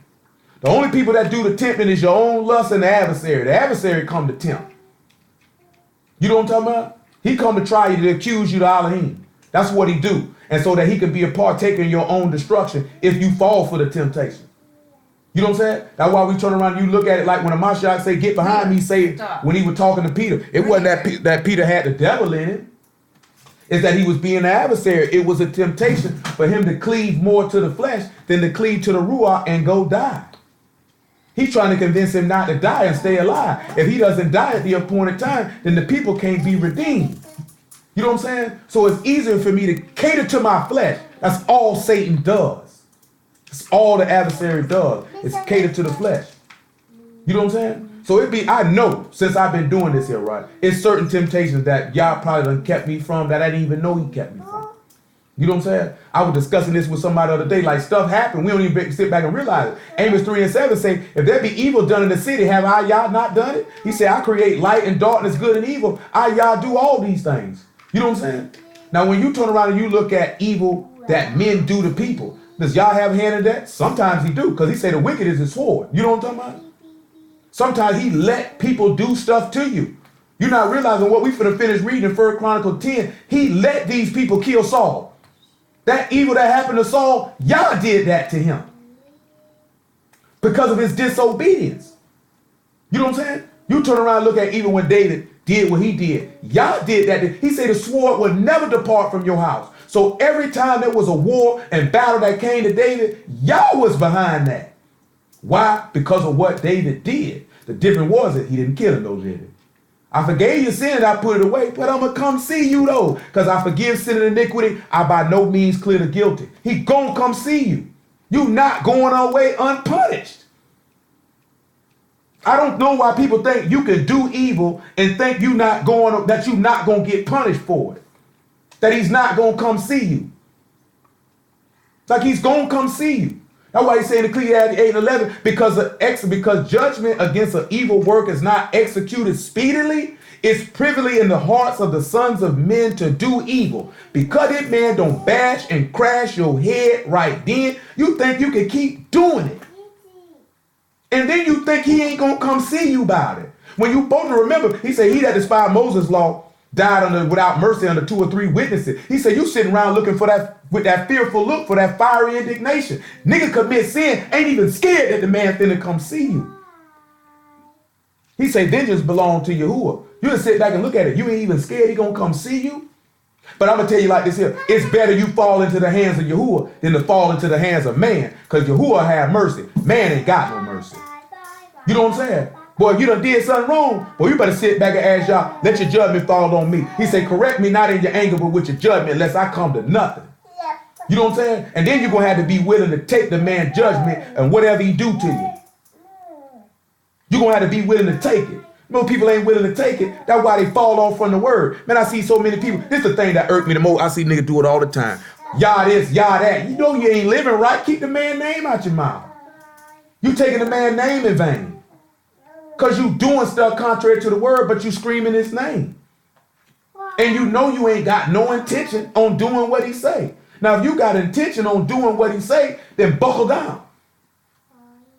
The only people that do the tempting is your own lust and the adversary. The adversary come to tempt. You know what I'm talking about? He come to try you, to accuse you to Elohim. That's what he do. And so that he can be a partaker in your own destruction if you fall for the temptation. You know what I'm saying? That's why we turn around and you look at it like when Amashak say, get behind me, say when he was talking to Peter. It wasn't that Peter had the devil in him. It's that he was being an adversary. It was a temptation for him to cleave more to the flesh than to cleave to the Ruach and go die. He's trying to convince him not to die and stay alive. If he doesn't die at the appointed time, then the people can't be redeemed. You know what I'm saying? So it's easier for me to cater to my flesh. That's all Satan does. It's all the adversary does. It's cater to the flesh. You know what I'm saying? So I know since I've been doing this here, right? It's certain temptations that y'all probably done kept me from that I didn't even know he kept me from. You know what I'm saying? I was discussing this with somebody the other day. Like, stuff happened. We don't even sit back and realize it. Amos 3:7 say, if there be evil done in the city, have I, y'all not done it? He said, I create light and darkness, good and evil. I, y'all do all these things. You know what I'm saying? Now, when you turn around and you look at evil that men do to people, does y'all have a hand in that? Sometimes he do, because he said the wicked is his sword. You know what I'm talking about? Sometimes he let people do stuff to you. You're not realizing what we finna finish reading in 1 Chronicles 10. He let these people kill Saul. That evil that happened to Saul, y'all did that to him because of his disobedience. You know what I'm saying? You turn around and look at even when David did what he did. Y'all did that. He said the sword would never depart from your house. So every time there was a war and battle that came to David, y'all was behind that. Why? Because of what David did. The difference was that he didn't kill him, though, did he? I forgave your sin and I put it away, but I'm going to come see you though, because I forgive sin and iniquity. I by no means clear the guilty. He going to come see you. You not going away unpunished. I don't know why people think you can do evil and think that you're not going to get punished for it. That he's not going to come see you. It's like he's going to come see you. That's why he's saying in Ecclesiastes 8:11, because judgment against an evil work is not executed speedily, it's privily in the hearts of the sons of men to do evil. Because that man don't bash and crash your head right then, you think you can keep doing it. And then you think he ain't going to come see you about it. When you both remember, he said he that despised Moses' law died without mercy under 2 or 3 witnesses. He said you sitting around looking for that, with that fearful look, for that fiery indignation. Nigga commit sin, ain't even scared that the man finna come see you. He say vengeance belong to Yahuwah. You just sit back and look at it. You ain't even scared he gonna come see you. But I'm gonna tell you like this here. It's better you fall into the hands of Yahuwah than to fall into the hands of man. Because Yahuwah have mercy. Man ain't got no mercy. You know what I'm saying? Boy, if you done did something wrong, boy, you better sit back and ask y'all, let your judgment fall on me. He said, correct me not in your anger, but with your judgment, lest I come to nothing. You know what I'm saying? And then you're going to have to be willing to take the man's judgment and whatever he do to you. You're going to have to be willing to take it. You know, people ain't willing to take it. That's why they fall off from the word. Man, I see so many people. This is the thing that irked me the most. I see niggas do it all the time. Y'all this, y'all that. You know you ain't living right. Keep the man's name out your mouth. You taking the man's name in vain. Because you doing stuff contrary to the word, but you screaming his name. And you know you ain't got no intention on doing what he say. Now, if you got intention on doing what he say, then buckle down.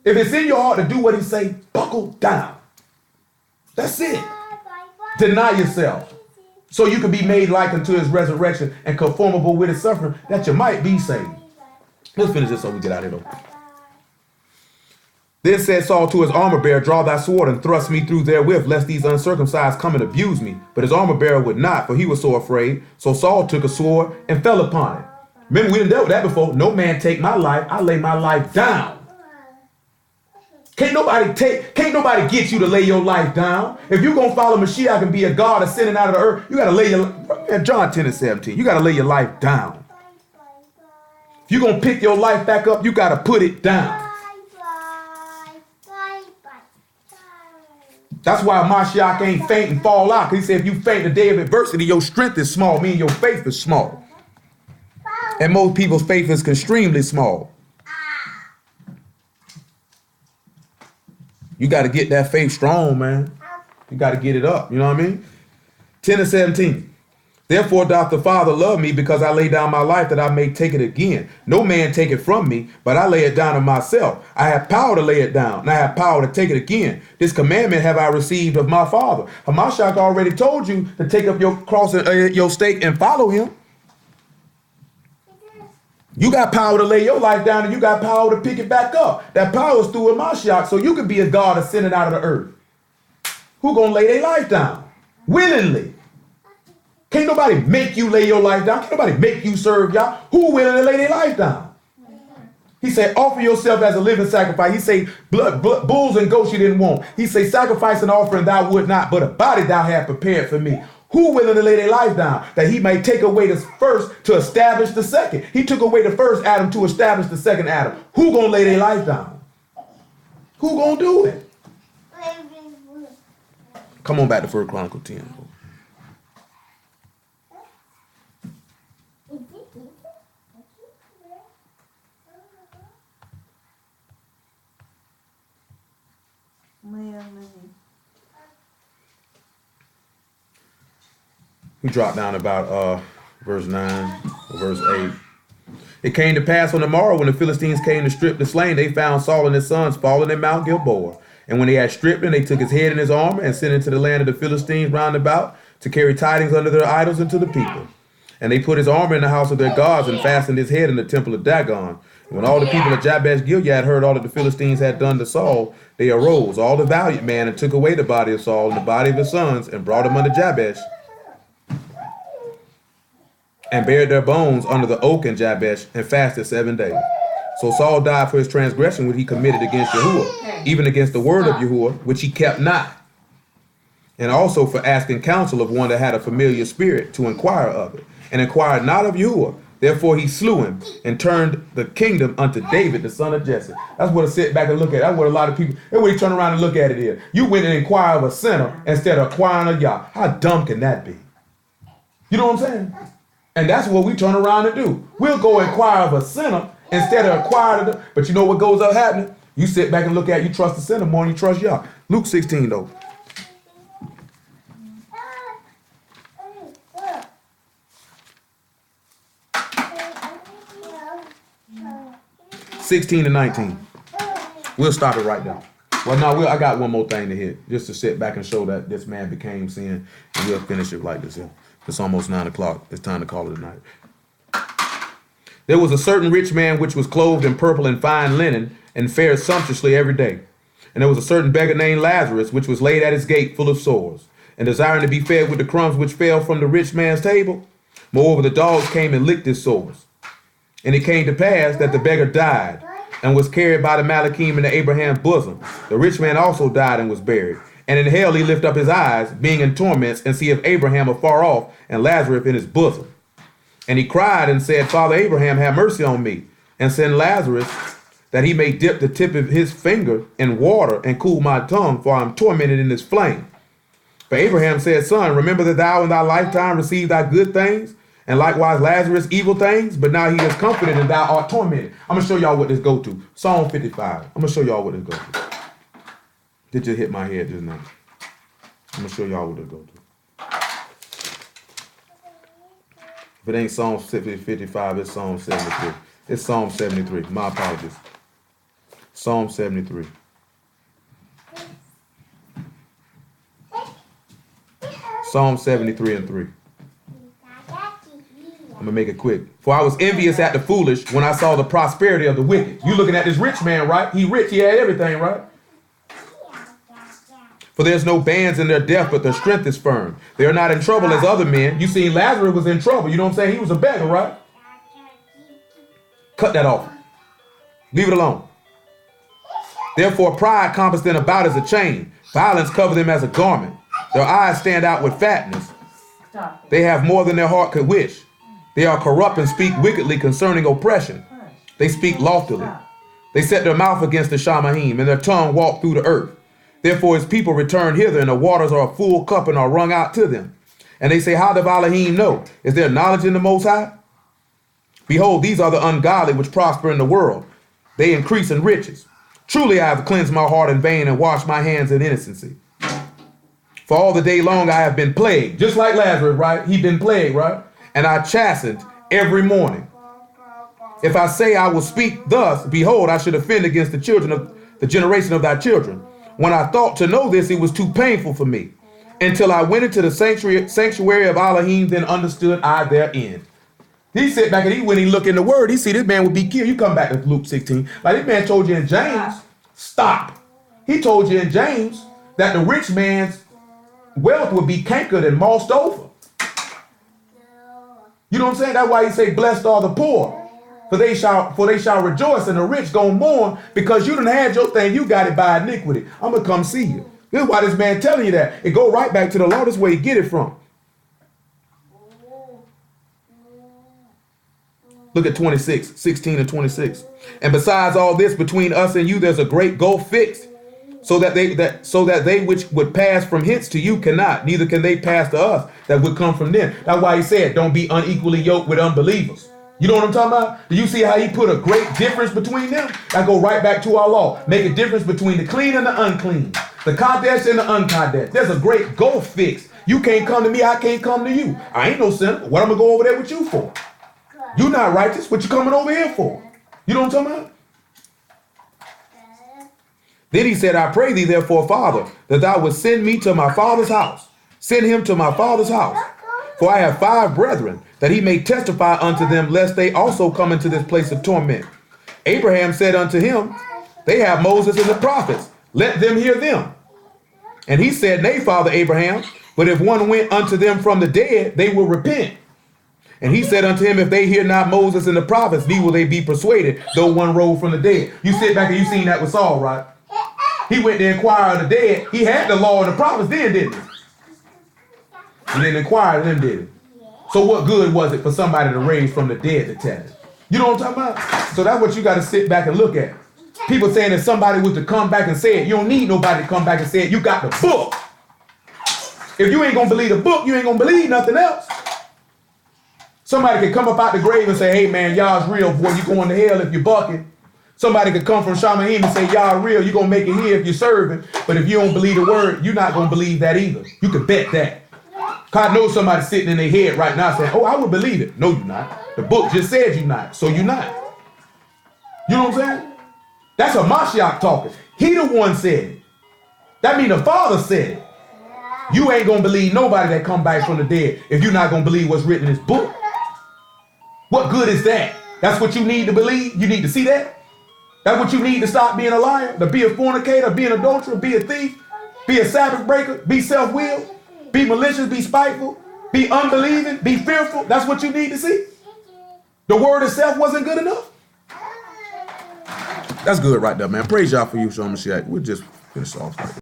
If it's in your heart to do what he say, buckle down. That's it. Deny yourself. So you can be made like unto his resurrection and conformable with his suffering, that you might be saved. Let's finish this so we get out of here though. Then said Saul to his armor bearer, draw thy sword and thrust me through therewith, lest these uncircumcised come and abuse me. But his armor bearer would not, for he was so afraid. So Saul took a sword and fell upon it. Remember, we didn't dealt with that before. No man take my life. I lay my life down. Can't nobody get you to lay your life down. If you're going to follow Mashiach and be a God ascending out of the earth, you got to lay your, John 10 and 17, you got to lay your life down. If you're going to pick your life back up, you got to put it down. That's why Mashiach ain't faint and fall out. Because he said if you faint the day of adversity, your strength is small, meaning your faith is small. And most people's faith is extremely small. You got to get that faith strong, man. You got to get it up. You know what I mean? 10 and 17. Therefore doth the Father love me, because I lay down my life that I may take it again. No man take it from me, but I lay it down of myself. I have power to lay it down, and I have power to take it again. This commandment have I received of my Father. Hamashiach already told you to take up your cross and your stake and follow him. You got power to lay your life down, and you got power to pick it back up. That power is through Hamashiach, so you can be a God ascended out of the earth. Who gonna lay their life down? Willingly. Can't nobody make you lay your life down. Can't nobody make you serve y'all. Who willing to lay their life down? He said, offer yourself as a living sacrifice. He said, bulls and goats you didn't want. He said, sacrifice and offering thou would not, but a body thou hast prepared for me. Who willing to lay their life down, that he may take away the first to establish the second? He took away the first Adam to establish the second Adam. Who gonna lay their life down? Who gonna do it? Come on back to 1 Chronicles 10. We drop down about verse 9 or verse 8. It came to pass on the morrow, when the Philistines came to strip the slain, they found Saul and his sons fallen in Mount Gilboa. And when they had stripped him, they took his head and his armor and sent into the land of the Philistines round about to carry tidings unto their idols and to the people. And they put his armor in the house of their gods and fastened his head in the temple of Dagon. And when all the people of Jabesh Gilead heard all that the Philistines had done to Saul, they arose, all the valiant man, and took away the body of Saul and the body of his sons, and brought them unto Jabesh, and buried their bones under the oak in Jabesh, and fasted 7 days. So Saul died for his transgression which he committed against Yahuwah, even against the word of Yahuwah, which he kept not, and also for asking counsel of one that had a familiar spirit to inquire of it, and inquired not of Yahuwah. Therefore he slew him and turned the kingdom unto David, the son of Jesse. That's what I sit back and look at. That's what a lot of people, that's what you turn around and look at it is. You went and inquire of a sinner instead of inquiring of Yah. How dumb can that be? You know what I'm saying? And that's what we turn around and do. We'll go inquire of a sinner instead of inquiring of them. But you know what goes up happening? You sit back and look at it, you trust the sinner more than you trust Yah. Luke 16 though. 16 to 19. We'll stop it right there. Well, no, I got one more thing to hit, just to sit back and show that this man became sin, and we'll finish it like this here. It's almost 9 o'clock. It's time to call it a night. There was a certain rich man which was clothed in purple and fine linen, and fared sumptuously every day. And there was a certain beggar named Lazarus, which was laid at his gate full of sores, and desiring to be fed with the crumbs which fell from the rich man's table. Moreover, the dogs came and licked his sores. And it came to pass that the beggar died, and was carried by the Malachim into Abraham's bosom. The rich man also died and was buried. And in hell he lifted up his eyes, being in torments, and seeth Abraham afar off, and Lazarus in his bosom. And he cried and said, Father Abraham, have mercy on me, and send Lazarus, that he may dip the tip of his finger in water, and cool my tongue, for I am tormented in this flame. But Abraham said, Son, remember that thou in thy lifetime received thy good things, and likewise Lazarus evil things, but now he is comforted and thou art tormented. I'm going to show y'all what this go to. Psalm 55. I'm going to show y'all what this go to. Did you hit my head just now? I'm going to show y'all what this go to. If it ain't Psalm 55, it's Psalm 73. It's Psalm 73. My apologies. Psalm 73. Psalm 73 and 3. I'm gonna make it quick. For I was envious at the foolish when I saw the prosperity of the wicked. You looking at this rich man, right? He rich, he had everything, right? For there's no bands in their death, but their strength is firm. They are not in trouble as other men. You seen Lazarus was in trouble. You know what I'm saying? He was a beggar, right? Cut that off. Leave it alone. Therefore pride compassed them about as a chain. Violence covered them as a garment. Their eyes stand out with fatness. Stop it. They have more than their heart could wish. They are corrupt and speak wickedly concerning oppression. They speak loftily. They set their mouth against the Shamahim, and their tongue walk through the earth. Therefore his people return hither, and the waters are a full cup and are wrung out to them. And they say, how doth Elohim know? Is there knowledge in the Most High? Behold, these are the ungodly which prosper in the world. They increase in riches. Truly I have cleansed my heart in vain and washed my hands in innocency. For all the day long I have been plagued. Just like Lazarus, right? He'd been plagued, right? And I chastened every morning. If I say I will speak thus, behold, I should offend against the children of the generation of thy children. When I thought to know this, it was too painful for me. Until I went into the sanctuary of Elohim, then understood I their end. He sit back and when he look in the word, he see this man would be killed. You come back to Luke 16. Like this man told you in James, stop. He told you in James that the rich man's wealth would be cankered and mossed over. You know what I'm saying? That's why he say, blessed are the poor. For they shall rejoice, and the rich gonna mourn because you done had your thing. You got it by iniquity. I'm gonna come see you. This is why this man telling you that. It go right back to the law. This is where he get it from. Look at 26, 16 and 26. And besides all this, between us and you, there's a great gulf fixed, so that they which would pass from hence to you cannot, neither can they pass to us that would come from them. That's why he said, don't be unequally yoked with unbelievers. You know what I'm talking about? Do you see how he put a great difference between them? I go right back to our law. Make a difference between the clean and the unclean, the Kadesh and the unkadesh. There's a great gulf fixed. You can't come to me, I can't come to you. I ain't no sinner. What I'm gonna go over there with you for? You're not righteous. What you coming over here for? You know what I'm talking about? Then he said, I pray thee therefore, Father, that thou would send me to my father's house. Send him to my father's house. For I have 5 brethren, that he may testify unto them, lest they also come into this place of torment. Abraham said unto him, they have Moses and the prophets. Let them hear them. And he said, nay, Father Abraham, but if one went unto them from the dead, they will repent. And he said unto him, if they hear not Moses and the prophets, neither will they be persuaded, though one rose from the dead. You sit back and you seen that with Saul, right? He went to inquire of the dead. He had the law and the prophets then, didn't he? He didn't inquire of them, did he? So what good was it for somebody to raise from the dead to tell it? You know what I'm talking about? So that's what you got to sit back and look at. People saying that somebody was to come back and say it. You don't need nobody to come back and say it. You got the book. If you ain't going to believe the book, you ain't going to believe nothing else. Somebody could come up out the grave and say, hey, man, y'all's real, boy. You going to hell if you're bucking. Somebody could come from Shamahim and say, y'all real. You're going to make it here if you're serving. But if you don't believe the word, you're not going to believe that either. You can bet that. God knows somebody sitting in their head right now saying, oh, I would believe it. No, you're not. The book just said you're not. So you're not. You know what I'm saying? That's a Mashiach talking. He the one said it. That means the Father said it. You ain't going to believe nobody that come back from the dead if you're not going to believe what's written in this book. What good is that? That's what you need to believe? You need to see that? That's what you need to stop being a liar, to be a fornicator, be an adulterer, be a thief, be a Sabbath breaker, be self-willed, be malicious, be spiteful, be unbelieving, be fearful. That's what you need to see? The word itself wasn't good enough? That's good right there, man. Praise y'all for YAHUSHA. We'll just finish off right there.